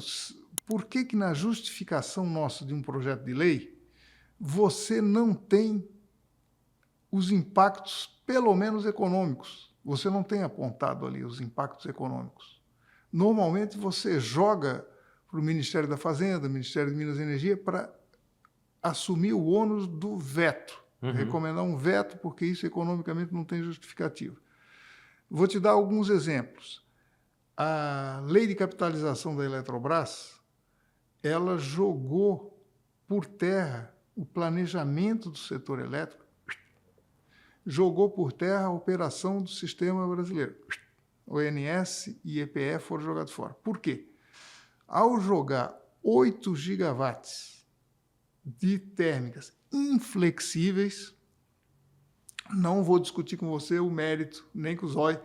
por que na justificação nossa de um projeto de lei você não tem os impactos, pelo menos econômicos? Você não tem apontado ali os impactos econômicos. Normalmente você joga para o Ministério da Fazenda, Ministério de Minas e Energia, para assumir o ônus do veto. Uhum. Recomendar um veto, porque isso economicamente não tem justificativa. Vou te dar alguns exemplos. A lei de capitalização da Eletrobras, ela jogou por terra o planejamento do setor elétrico, jogou por terra a operação do sistema brasileiro. ONS e EPE foram jogados fora. Por quê? Ao jogar 8 gigawatts de térmicas inflexíveis, não vou discutir com você o mérito, nem com o Zói,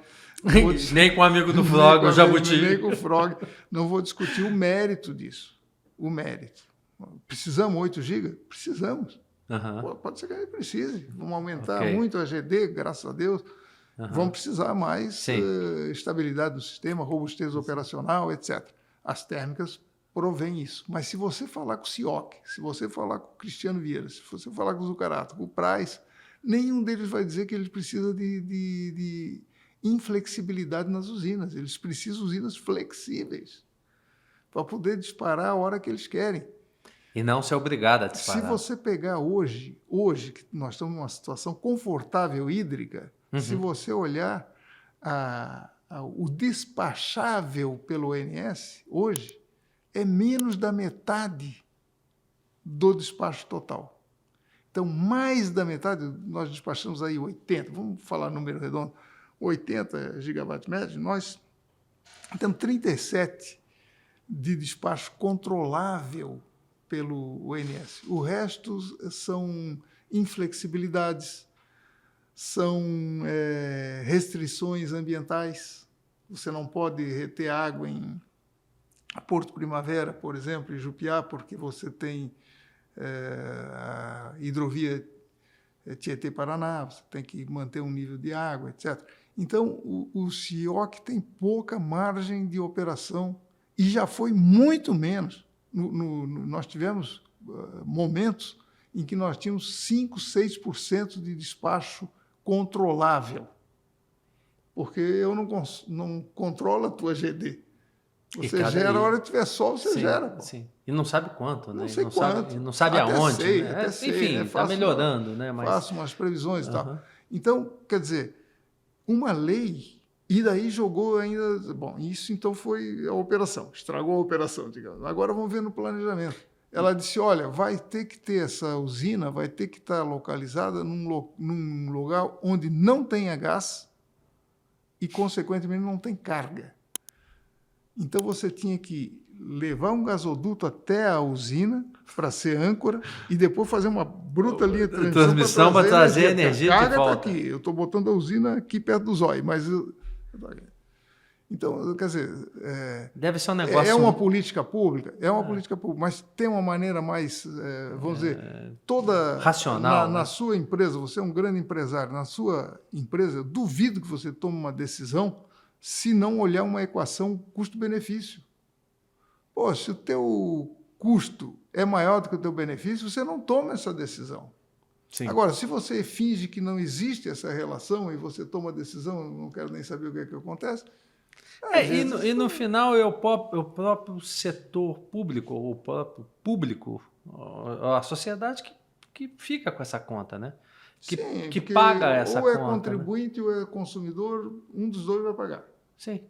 nem com o amigo do Frog, o Jabuti. Nem com o Frog. Não vou discutir o mérito disso. O mérito. Precisamos 8 GB? Precisamos. Uhum. Pode ser que a gente precise. Vamos aumentar muito a GD, graças a Deus. Uhum. Vamos precisar mais estabilidade do sistema, robustez operacional, etc. As térmicas provém isso. Mas se você falar com o CIOC, se você falar com o Cristiano Vieira, se você falar com o Zucarato, com o Praz, nenhum deles vai dizer que ele precisa de inflexibilidade nas usinas. Eles precisam de usinas flexíveis para poder disparar a hora que eles querem. E não ser obrigado a disparar. Se você pegar hoje que nós estamos numa situação confortável hídrica, se você olhar o despachável pelo ONS, hoje, é menos da metade do despacho total. Então, mais da metade, nós despachamos aí 80, vamos falar número redondo, 80 gigawatts médios, nós temos 37 de despacho controlável pelo ONS. O resto são inflexibilidades, são restrições ambientais. Você não pode reter água em Porto Primavera, por exemplo, em Jupiá, porque você tem a hidrovia Tietê-Paraná, você tem que manter um nível de água, etc. Então, o CIOC tem pouca margem de operação e já foi muito menos. Nós tivemos momentos em que nós tínhamos 5%, 6% de despacho controlável, porque eu não controlo a tua GD. Você gera, a hora que tiver sol, você gera. Pô. Sim. E não sabe quanto, né? Não sei quanto. Não sabe aonde. Sei, né? até sei, enfim, né? está melhorando, né? Mas... Faço umas previsões e tal. Então, quer dizer, uma lei, e daí jogou ainda... Bom, isso então foi a operação, estragou a operação, digamos. Agora vamos ver no planejamento. Ela disse, olha, vai ter que ter essa usina, vai ter que estar localizada num lugar onde não tenha gás e, consequentemente, não tem carga. Então, você tinha que levar um gasoduto até a usina para ser âncora e depois fazer uma bruta linha de transmissão para trazer energia de volta. A carga está aqui. Eu estou botando a usina aqui perto do zóio, mas... Então, quer dizer... Deve ser um negócio... É uma política pública? É uma política pública, mas tem uma maneira mais, vamos dizer, toda... Racional. Na sua empresa, você é um grande empresário, na sua empresa, eu duvido que você tome uma decisão se não olhar uma equação custo-benefício. Pô, se o teu custo é maior do que o teu benefício, você não toma essa decisão. Sim. Agora, se você finge que não existe essa relação e você toma a decisão, eu não quero nem saber o que é que acontece... E no final é o próprio setor público, o próprio público, a sociedade que fica com essa conta, né? Que paga essa conta. Ou é contribuinte, né? Ou é consumidor, um dos dois vai pagar. Sim.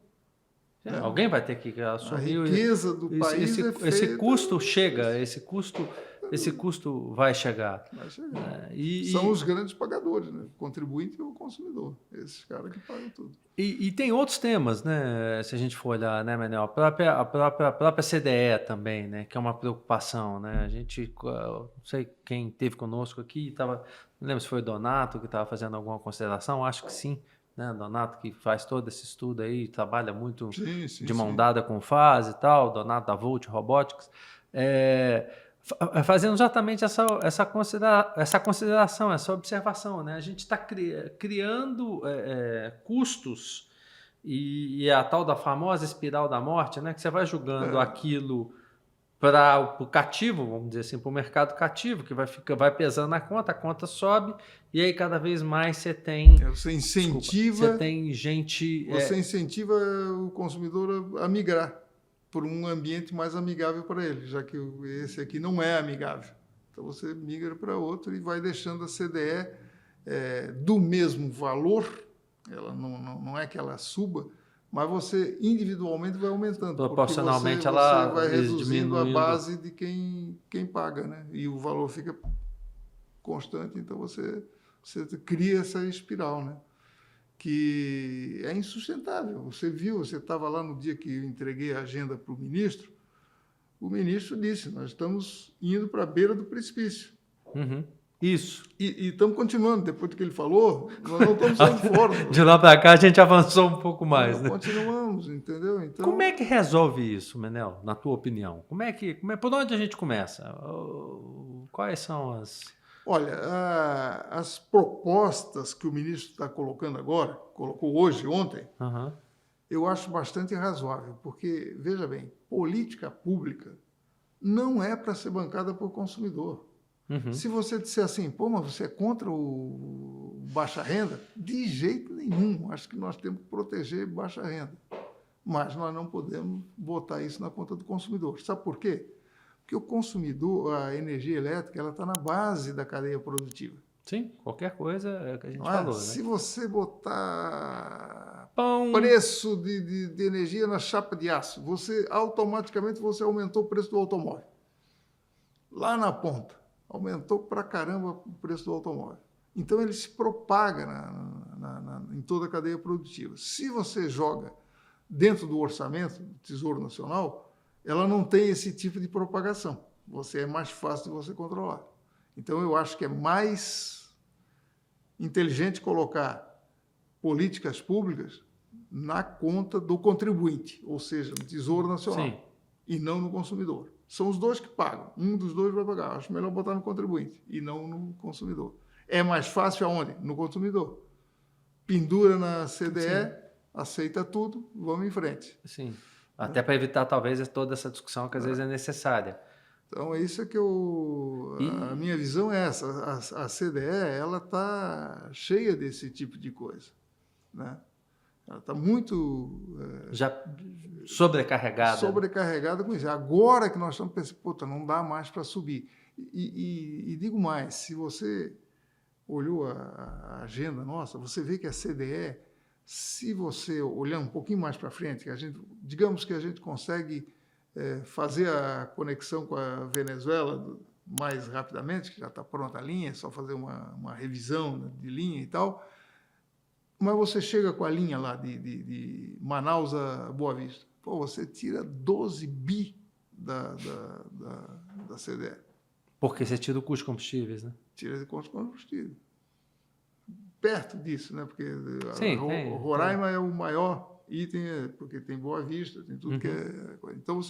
Alguém vai ter que assumir. A riqueza do país esse custo chega, esse custo vai chegar. Vai chegar. São os grandes pagadores, né? O contribuinte e o consumidor. Esses caras que pagam tudo. E tem outros temas, né? Se a gente for olhar, né, Manel? A própria CDE também, né? Que é uma preocupação, né? A gente, não sei quem esteve conosco aqui, não lembro se foi o Donato que estava fazendo alguma consideração, acho que sim. Né, Donato, que faz todo esse estudo aí, trabalha muito de mão dada com o FAS e tal, Donato da Volt Robotics, fazendo exatamente essa consideração, essa observação. Né? A gente está criando custos e a tal da famosa espiral da morte, né, que você vai julgando aquilo para o cativo, vamos dizer assim, para o mercado cativo, que vai pesando a conta sobe, e aí cada vez mais você tem... Você incentiva... você tem gente... Você incentiva o consumidor a migrar por um ambiente mais amigável para ele, já que esse aqui não é amigável. Então você migra para outro e vai deixando a CDE do mesmo valor, ela não é que ela suba, mas você individualmente vai aumentando. Proporcionalmente você ela vai reduzindo a base de quem paga, né? E o valor fica constante, então você cria essa espiral, né? Que é insustentável. Você viu, você estava lá no dia que eu entreguei a agenda para o ministro disse, nós estamos indo para a beira do precipício. Uhum. Isso. E estamos continuando, depois do que ele falou, nós não estamos saindo fora. De lá para cá a gente avançou um pouco mais. Né? Continuamos, entendeu? Então, como é que resolve isso, Manel, na tua opinião? Por onde a gente começa? Quais são as... Olha, as propostas que o ministro está colocando agora, colocou hoje, ontem, eu acho bastante razoável, porque, veja bem, política pública não é para ser bancada por consumidor. Se você disser assim, pô, mas você é contra o baixa renda? De jeito nenhum. Acho que nós temos que proteger baixa renda. Mas nós não podemos botar isso na conta do consumidor. Sabe por quê? Porque o consumidor, a energia elétrica, ela está na base da cadeia produtiva. Sim, qualquer coisa é o que a gente falou. Né? Se você botar preço de energia na chapa de aço, automaticamente você aumentou o preço do automóvel. Lá na ponta. Aumentou pra caramba o preço do automóvel. Então, ele se propaga em toda a cadeia produtiva. Se você joga dentro do orçamento do Tesouro Nacional, ela não tem esse tipo de propagação. É mais fácil de você controlar. Então, eu acho que é mais inteligente colocar políticas públicas na conta do contribuinte, ou seja, no Tesouro Nacional, e não no consumidor. São os dois que pagam. Um dos dois vai pagar. Acho melhor botar no contribuinte e não no consumidor. É mais fácil aonde? No consumidor. Pendura na CDE, aceita tudo, vamos em frente. Sim. Até para evitar, talvez, toda essa discussão que às vezes é necessária. Então, é isso que a minha visão é essa. A CDE, ela está cheia desse tipo de coisa. Né? Ela está muito... já sobrecarregada. Sobrecarregada com isso. Agora que nós estamos pensando, puta, não dá mais para subir. E digo mais, se você olhou a agenda nossa, você vê que a CDE, se você olhar um pouquinho mais para frente, digamos que a gente consegue fazer a conexão com a Venezuela mais rapidamente, que já está pronta a linha, é só fazer uma revisão de linha e tal, mas você chega com a linha lá de Manaus a Boa Vista, pô, você tira 12 bi da CDE. Porque você tira o custo de combustíveis, né? Tira de custo de combustível. Perto disso, né? Porque sim, Roraima é o maior item, porque tem Boa Vista, tem tudo que é... Então,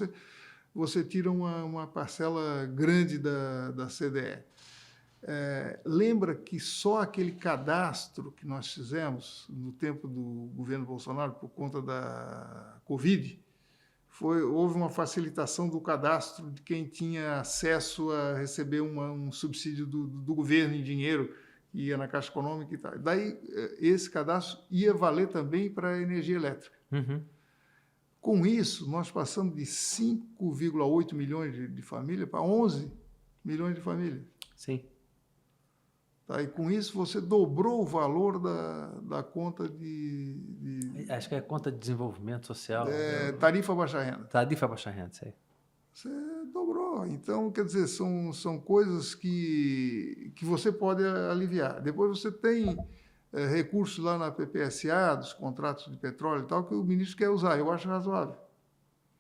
você tira uma parcela grande da CDE. Lembra que só aquele cadastro que nós fizemos no tempo do governo Bolsonaro, por conta da Covid, houve uma facilitação do cadastro de quem tinha acesso a receber um subsídio do governo em dinheiro, que ia na Caixa Econômica e tal. Daí, esse cadastro ia valer também para a energia elétrica. Com isso, nós passamos de 5,8 milhões de famílias para 11 milhões de famílias. Sim. Tá? E com isso, você dobrou o valor da conta Acho que é conta de desenvolvimento social. Tarifa baixa renda. Tarifa baixa renda, sei. Você dobrou. Então, quer dizer, são coisas que você pode aliviar. Depois você tem recursos lá na PPSA, dos contratos de petróleo e tal, que o ministro quer usar. Eu acho razoável.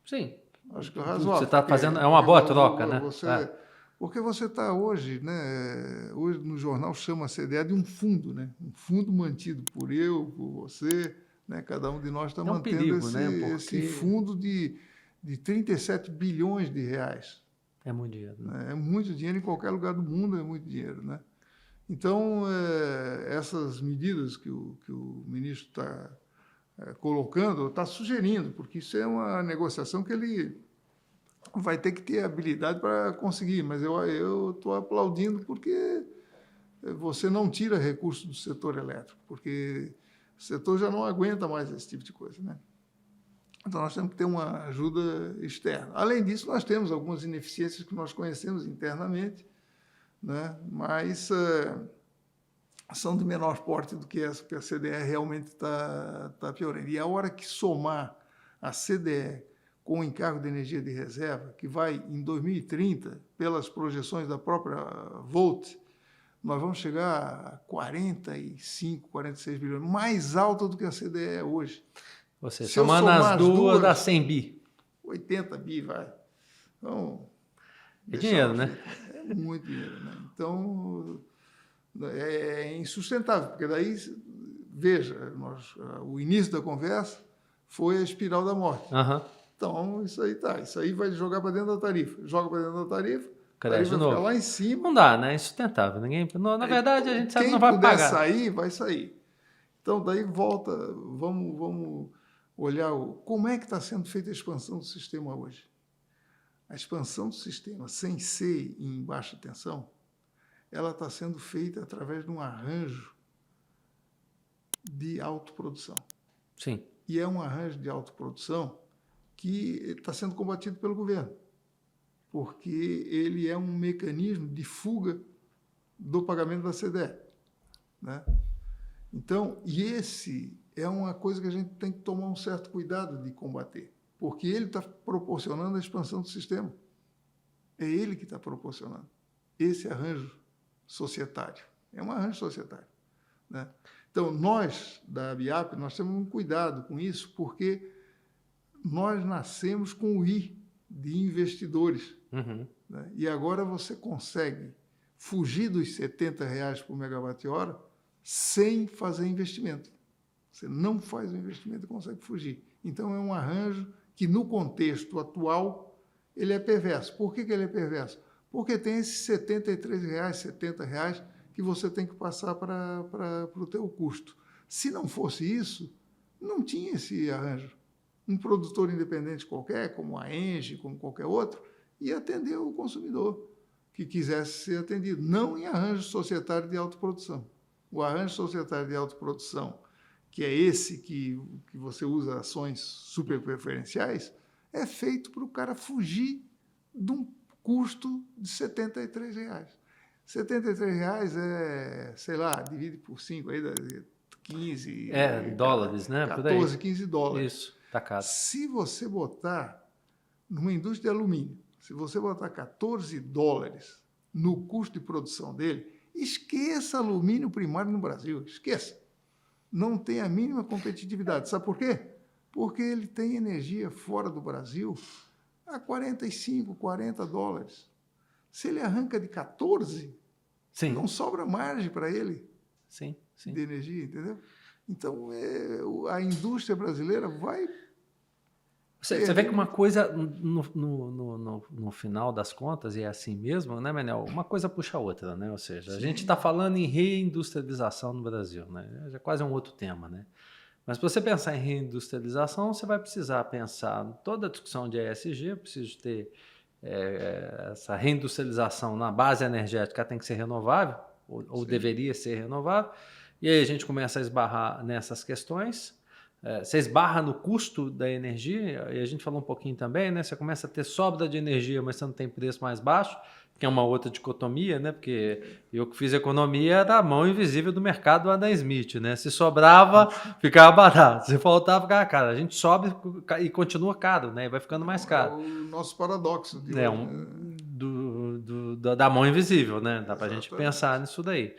Sim. Acho que é razoável. Você está fazendo... É uma boa troca, né? Porque você está hoje, né? Hoje no jornal chama a CDE de um fundo, né? Um fundo mantido por você, né? Cada um de nós está mantendo perigo, né? esse fundo de 37 bilhões de reais. É muito dinheiro. Né? É muito dinheiro, em qualquer lugar do mundo é muito dinheiro, né? Então, essas medidas que o ministro está colocando, está sugerindo, porque isso é uma negociação que ele vai ter que ter habilidade para conseguir, mas eu estou aplaudindo porque você não tira recursos do setor elétrico, porque o setor já não aguenta mais esse tipo de coisa, né? Então, nós temos que ter uma ajuda externa. Além disso, nós temos algumas ineficiências que nós conhecemos internamente, né? Mas são de menor porte do que essa, porque a CDE realmente está piorando. E a hora que somar a CDE com o encargo de energia de reserva, que vai em 2030, pelas projeções da própria Volt, nós vamos chegar a 45, 46 bilhões, mais alta do que a CDE é hoje. Ou seja, somando as duas, dá 100 bi. 80 bi, vai. Então, é dinheiro, né? É muito dinheiro, né? Então, é insustentável, porque daí, veja, o início da conversa foi a espiral da morte. Então, isso aí vai jogar para dentro da tarifa. Joga para dentro da tarifa, cresce de novo. Ficar lá em cima. Não dá, né? É insustentável. Na verdade, a gente sabe que não vai pagar. Quem puder sair, vai sair. Então, daí volta, vamos olhar como é que está sendo feita a expansão do sistema hoje. A expansão do sistema, sem ser em baixa tensão, ela está sendo feita através de um arranjo de autoprodução. Sim. E é um arranjo de autoprodução que está sendo combatido pelo governo, porque ele é um mecanismo de fuga do pagamento da CDE, né? Então, esse é uma coisa que a gente tem que tomar um certo cuidado de combater, porque ele está proporcionando a expansão do sistema. É ele que está proporcionando esse arranjo societário. É um arranjo societário, né? Então, nós, da ABIAP, nós temos um cuidado com isso, porque nós nascemos com o I de investidores. Né? E agora você consegue fugir dos R$70 por megawatt-hora sem fazer investimento. Você não faz o investimento e consegue fugir. Então, é um arranjo que, no contexto atual, ele é perverso. Por que ele é perverso? Porque tem esses R$73, R$70 que você tem que passar para o teu custo. Se não fosse isso, não tinha esse arranjo. Um produtor independente qualquer, como a Engie, como qualquer outro, ia atender o consumidor que quisesse ser atendido, não em arranjo societário de autoprodução. O arranjo societário de autoprodução que é esse que você usa ações super preferenciais, é feito para o cara fugir de um custo de R$ 73. R$ 73 é, sei lá, divide por 5, aí dá 15... dólares, né? 14, 15 dólares. Isso, tá caro. Se você botar numa indústria de alumínio, se você botar 14 dólares no custo de produção dele, esqueça alumínio primário no Brasil, esqueça. Não tem a mínima competitividade. Sabe por quê? Porque ele tem energia fora do Brasil a 45, 40 dólares. Se ele arranca de 14, sim, não sobra margem para ele sim. de energia, entendeu? Então, a indústria brasileira vai... Você vê que uma coisa, no final das contas, e é assim mesmo, né, Manel? Uma coisa puxa a outra, né? Ou seja, a gente está falando em reindustrialização no Brasil, né? É quase um outro tema, né? Mas para você pensar em reindustrialização, você vai precisar pensar em toda a discussão de ESG, eu preciso ter essa reindustrialização na base energética, tem que ser renovável, ou deveria ser renovável, e aí a gente começa a esbarrar nessas questões. Você esbarra no custo da energia, e a gente falou um pouquinho também, né? Você começa a ter sobra de energia, mas você não tem preço mais baixo, que é uma outra dicotomia, né? Porque eu que fiz economia da mão invisível do mercado Adam Smith, né? Se sobrava, ficava barato. Se faltava, ficava caro. A gente sobe e continua caro, né? E vai ficando mais caro. É o nosso paradoxo de da mão invisível, né? Dá para a gente pensar nisso daí.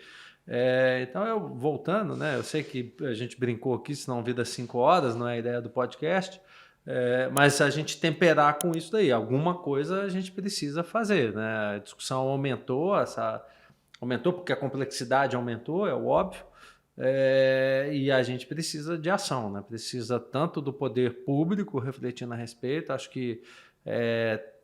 Então, voltando, né? Eu sei que a gente brincou aqui, senão vida 5 horas, não é a ideia do podcast, mas a gente temperar com isso daí. Alguma coisa a gente precisa fazer, né? A discussão aumentou porque a complexidade aumentou, é o óbvio, e a gente precisa de ação, né? Precisa tanto do poder público refletindo a respeito, acho que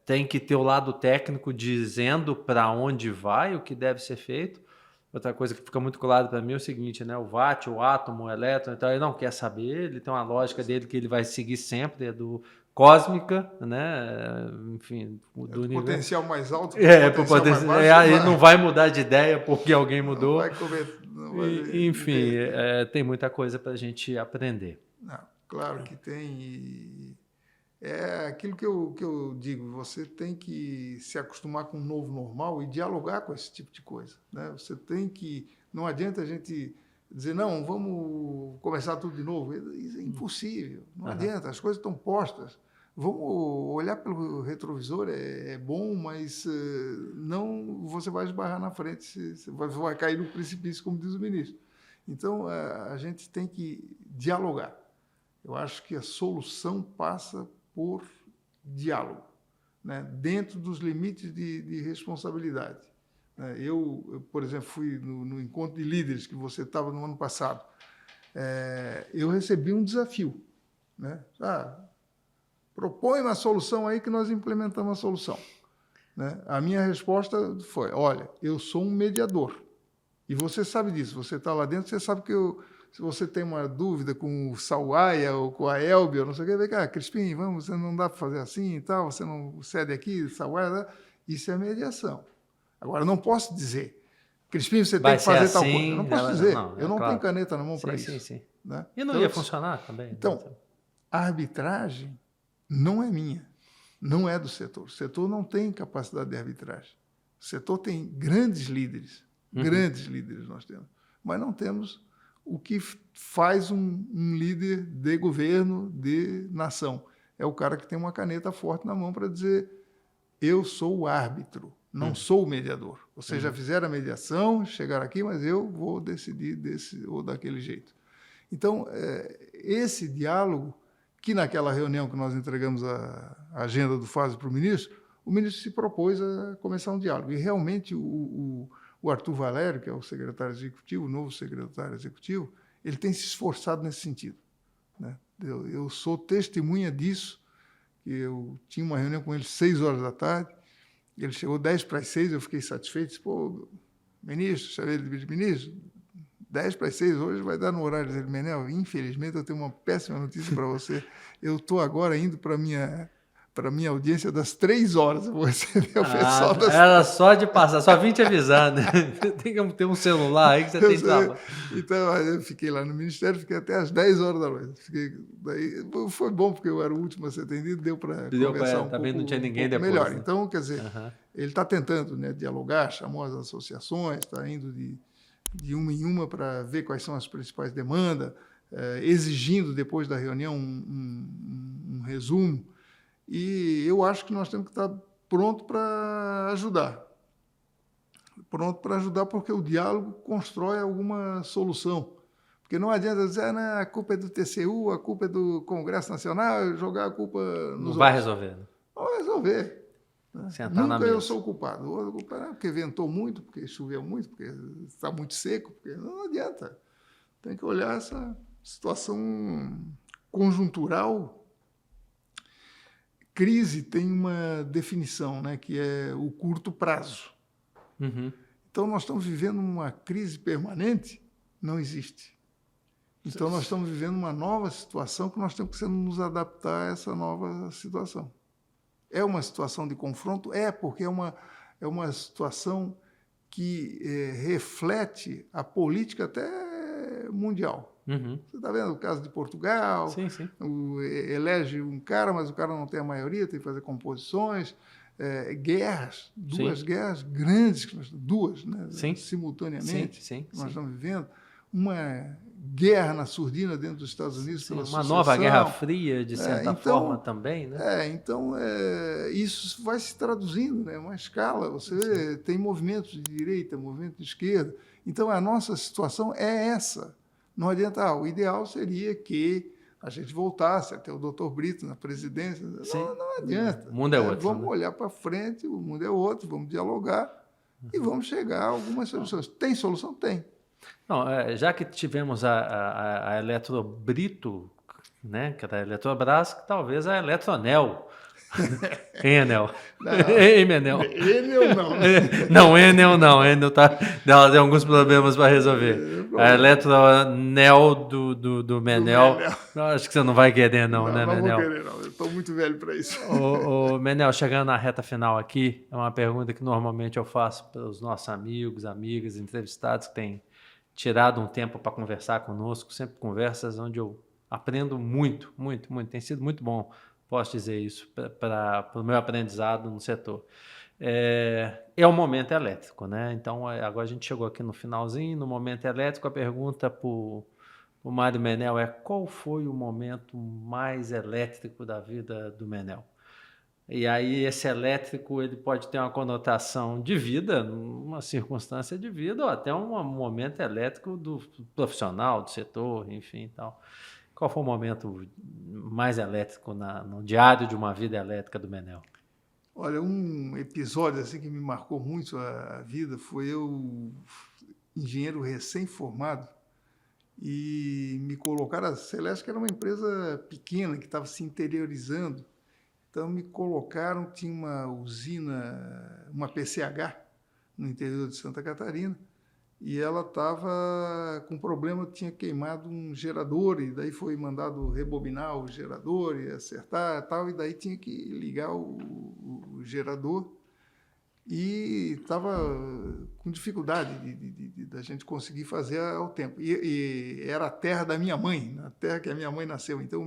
tem que ter o lado técnico dizendo para onde vai, o que deve ser feito. Outra coisa que fica muito claro para mim é o seguinte, né? O watt, o átomo, o elétron, então ele não quer saber, ele tem uma lógica dele que ele vai seguir sempre, é do cósmica, né? Enfim, do universo. Potencial mais alto, potencial mais baixo. Ele não vai mudar de ideia porque alguém mudou. Não vai enfim, tem muita coisa para a gente aprender. Não, claro que tem. É aquilo que eu digo, você tem que se acostumar com o novo normal e dialogar com esse tipo de coisa, né? Você tem que... Não adianta a gente dizer, não, vamos começar tudo de novo. Isso é impossível, não adianta, as coisas estão postas. Vamos olhar pelo retrovisor, é bom, mas não você vai esbarrar na frente, você vai cair no precipício, como diz o ministro. Então, a gente tem que dialogar. Eu acho que a solução passa por diálogo, né? Dentro dos limites de responsabilidade. Eu, por exemplo, fui no encontro de líderes que você estava no ano passado. Eu recebi um desafio, né? Propõe uma solução aí que nós implementamos a solução, né? A minha resposta foi, olha, eu sou um mediador. E você sabe disso, você está lá dentro, você sabe que se você tem uma dúvida com o Sauaia ou com a Elbia, não sei o que, vem cá, Crispim, vamos, você não dá para fazer assim e tal, você não cede aqui, Sauaia, isso é mediação. Agora, eu não posso dizer, Crispim, você tem que fazer tal coisa. Eu não posso dizer, eu não tenho caneta na mão para isso. Sim. Né? E não ia funcionar também. Então, a arbitragem não é minha, não é do setor. O setor não tem capacidade de arbitragem. O setor tem grandes líderes nós temos, mas não temos o que faz um líder de governo, de nação. É o cara que tem uma caneta forte na mão para dizer, eu sou o árbitro, não sou o mediador. Vocês já fizeram a mediação, chegaram aqui, mas eu vou decidir desse ou daquele jeito. Então, esse diálogo, que naquela reunião que nós entregamos a agenda do FASE para o ministro se propôs a começar um diálogo. E realmente o Arthur Valério, que é o secretário executivo, o novo secretário executivo, ele tem se esforçado nesse sentido, né? Eu sou testemunha disso, que eu tinha uma reunião com ele 6 horas da tarde, ele chegou 10 para as 6, eu fiquei satisfeito, disse, pô, ministro, chamei ele de ministro, 10 para as 6 hoje vai dar no horário dele, Manel, infelizmente eu tenho uma péssima notícia para você, eu estou agora indo para para minha audiência das 3 horas. Eu vou receber o pessoal das... Era só de passar, só vim te avisando. Tem que ter um celular aí que você tem trabalho. Então, eu fiquei lá no Ministério, fiquei até às 10 horas da noite. Daí, foi bom, porque eu era o último a ser atendido, deu para conversar um também pouco, não tinha ninguém pouco depois, melhor. né? Então, quer dizer, ele está tentando, né, dialogar, chamou as associações, está indo de uma em uma para ver quais são as principais demandas, exigindo, depois da reunião, um resumo. E eu acho que nós temos que estar pronto para ajudar. Pronto para ajudar, porque o diálogo constrói alguma solução. Porque não adianta dizer, a culpa é do TCU, a culpa é do Congresso Nacional, jogar a culpa nos outros. Não vai resolver. Né? Não vai resolver. Sentar Nunca eu sou o culpado. O culpado é porque ventou muito, porque choveu muito, porque está muito seco. Porque não adianta. Tem que olhar essa situação conjuntural. Crise tem uma definição, né, que é o curto prazo. Então, nós estamos vivendo uma crise permanente? Não existe. Então, nós estamos vivendo uma nova situação que nós temos que nos adaptar a essa nova situação. É uma situação de confronto? Porque é uma situação que reflete a política até mundial. Você está vendo o caso de Portugal? Sim. Elege um cara, mas o cara não tem a maioria, tem que fazer composições. Guerras, duas guerras grandes, duas, né? Simultaneamente, nós estamos vivendo. Uma guerra na surdina dentro dos Estados Unidos. Uma nova Guerra Fria, de certa forma, também. Né? Então, isso vai se traduzindo, né? Uma escala. Você tem movimentos de direita, movimento de esquerda. Então, a nossa situação é essa. Não adianta, o ideal seria que a gente voltasse até o Dr. Brito na presidência. Não adianta. O mundo é outro. Vamos olhar para frente, o mundo é outro, vamos dialogar e vamos chegar a algumas soluções. Tem solução? Tem. Não, já que tivemos a Eletrobrito, né, que era a Eletrobras, que talvez a Eletronel. Enel. Menel. Enel não. Não, Enel não. Enel ela tem alguns problemas para resolver. A Eletronel do Menel. Acho que você não vai querer, não, né, Menel? Não vou querer, não. Eu estou muito velho para isso. Menel, chegando na reta final aqui, é uma pergunta que normalmente eu faço para os nossos amigos, amigas, entrevistados que têm tirado um tempo para conversar conosco, sempre conversas onde eu aprendo muito. Tem sido muito bom, posso dizer isso, para o meu aprendizado no setor. É o momento elétrico, né? Então, agora a gente chegou aqui no finalzinho, no momento elétrico, a pergunta para o Mário Menel qual foi o momento mais elétrico da vida do Menel? E aí esse elétrico ele pode ter uma conotação de vida, uma circunstância de vida, ou até um momento elétrico do profissional, do setor, enfim, tal. Qual foi o momento mais elétrico no diário de uma vida elétrica do Menel? Olha, um episódio assim que me marcou muito a vida foi eu, engenheiro recém-formado, e me colocaram, a Celesc, que era uma empresa pequena que estava se interiorizando. Então, me colocaram, tinha uma usina, uma PCH, no interior de Santa Catarina, e ela estava com problema, tinha queimado um gerador, e daí foi mandado rebobinar o gerador e acertar e tal, e daí tinha que ligar o gerador, e estava com dificuldade da gente conseguir fazer ao tempo. E era a terra da minha mãe, a terra que a minha mãe nasceu, então o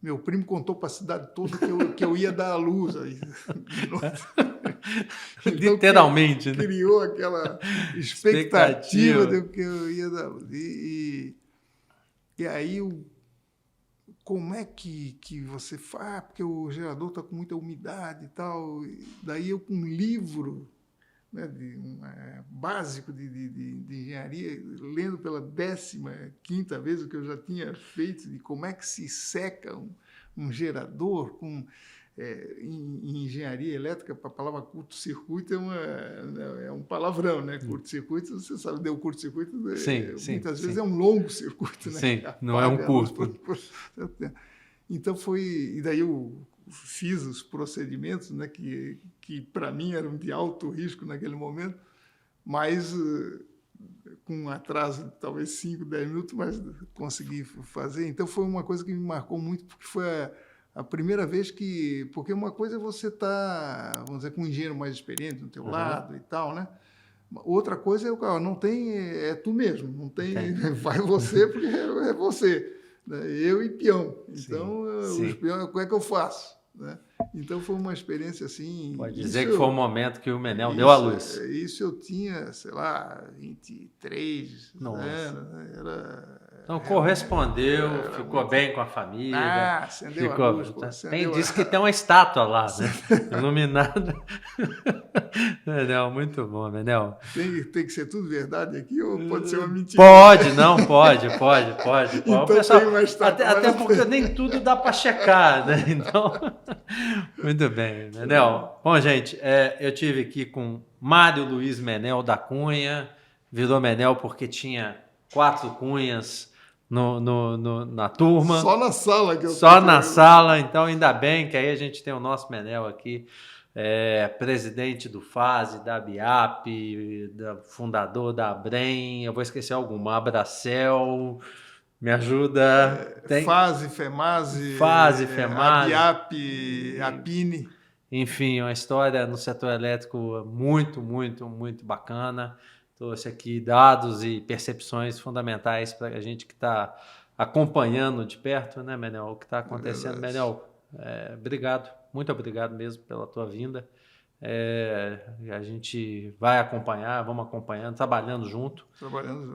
meu primo contou para a cidade toda que eu ia dar à luz. Literalmente, então, criou aquela expectativa de que eu ia dar à luz. E aí, como é que você faz? Porque o gerador está com muita umidade e tal. Daí eu, com um livro, né, básico de engenharia, lendo pela 15ª vez o que eu já tinha feito, de como é que se seca um gerador em engenharia elétrica. A palavra curto-circuito é um palavrão, né? Curto-circuito, você sabe, deu curto-circuito, muitas vezes é um longo circuito, né? Sim, não é um curto. Então e daí eu fiz os procedimentos, né, que para mim eram de alto risco naquele momento, mas com um atraso de talvez 5, 10 minutos, mas consegui fazer. Então foi uma coisa que me marcou muito, porque foi a primeira vez que... Porque uma coisa é você estar, vamos dizer, com um engenheiro mais experiente do teu lado e tal, né? Outra coisa é o cara, não tem... É tu mesmo, não tem... Vai você, porque é você. Né? Eu e peão. Então, os peões, como é que eu faço? Né? Então, foi uma experiência assim... Pode dizer que foi um momento que o Menel deu à luz. Isso eu tinha, sei lá, 23 anos. Então, correspondeu, ficou bem com a família. Acendeu a luz. Diz que tem uma estátua lá, né? Iluminada. Menel, muito bom, Menel. Tem que ser tudo verdade aqui ou pode ser uma mentira? Pode. Então, pessoal, tem uma estátua, até porque nem tudo dá para checar, né? Então, muito bem, Menel. Bom, gente, eu tive aqui com Mário Luiz Menel da Cunha. Virou Menel porque tinha 4 cunhas na turma. Só na sala que eu Só na sala, então ainda bem que aí a gente tem o nosso Menel aqui, presidente do FASE, da BIAP, fundador da ABREM, eu vou esquecer alguma, Abracel, me ajuda. FASE, FEMASE, FEMASE, BIAP, APINE. Enfim, uma história no setor elétrico muito, muito, muito bacana. Trouxe aqui dados e percepções fundamentais para a gente que está acompanhando de perto, né, Menel, o que está acontecendo. Menel, obrigado, muito obrigado mesmo pela tua vinda. A gente vai acompanhar, vamos acompanhando, trabalhando junto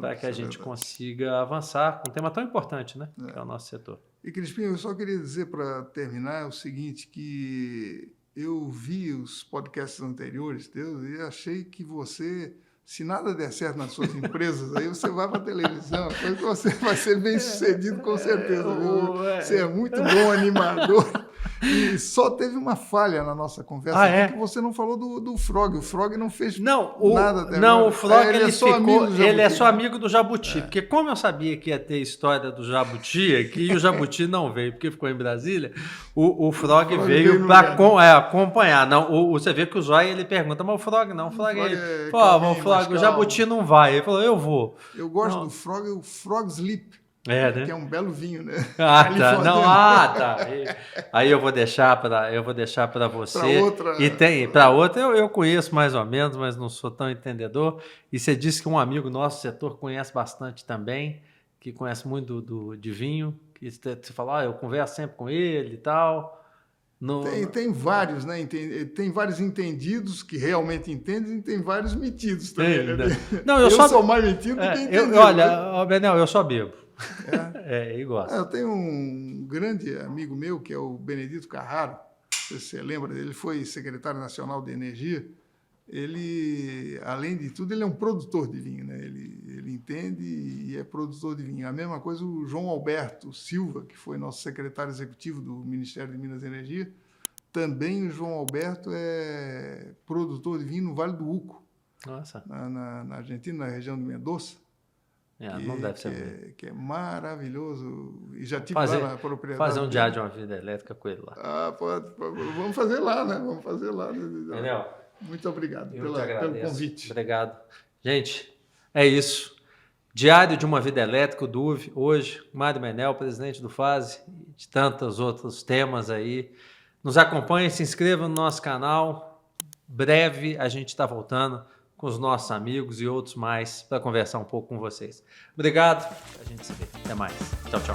para que a gente consiga avançar com um tema tão importante, né, que é o nosso setor. E, Crispim, eu só queria dizer para terminar o seguinte, que eu vi os podcasts anteriores teus e achei que você... Se nada der certo nas suas empresas, aí você vai para a televisão, você vai ser bem sucedido com certeza. Você é muito bom animador. E só teve uma falha na nossa conversa, que você não falou do Frog. O Frog não fez nada. Não, o Frog ele é só amigo do Jabuti. Porque como eu sabia que ia ter história do Jabuti aqui, e o Jabuti não veio porque ficou em Brasília, o Frog veio para acompanhar. Não, você vê que o Zóia ele pergunta, mas o Frog não. O Jabuti não vai. Ele falou, eu vou. Eu gosto do Frog, o Frog Sleep. Né? Que é um belo vinho, né? Tá. Aí eu vou deixar para você. Para outra eu conheço mais ou menos, mas não sou tão entendedor. E você disse que um amigo nosso do setor conhece bastante também, que conhece muito de vinho, que você fala, eu converso sempre com ele e tal. Tem vários, né? Tem vários entendidos que realmente entendem e tem vários metidos também. Eu sou mais metido do que entendido. Olha, Benel, eu só bebo. E gosto. Eu tenho um grande amigo meu, que é o Benedito Carraro, não sei se você lembra dele, ele foi secretário nacional de energia. Ele, além de tudo, ele é um produtor de vinho, né? Ele entende e é produtor de vinho. A mesma coisa o João Alberto Silva, que foi nosso secretário executivo do Ministério de Minas e Energia. Também o João Alberto é produtor de vinho no Vale do Uco. Nossa. Na Argentina, na região de Mendoza. Não deve ser que é maravilhoso. E já tive lá na propriedade. Fazer um diário de uma vida elétrica com ele lá. Pode. Vamos fazer lá, né? Vamos fazer lá. Menel, muito obrigado pelo convite. Obrigado. Gente, é isso. Diário de uma Vida Elétrica, o DUV, hoje, Mário Menel, presidente do FASE, de tantos outros temas aí. Nos acompanhe, se inscreva no nosso canal. Breve a gente está voltando com os nossos amigos e outros mais para conversar um pouco com vocês. Obrigado, a gente se vê. Até mais. Tchau, tchau.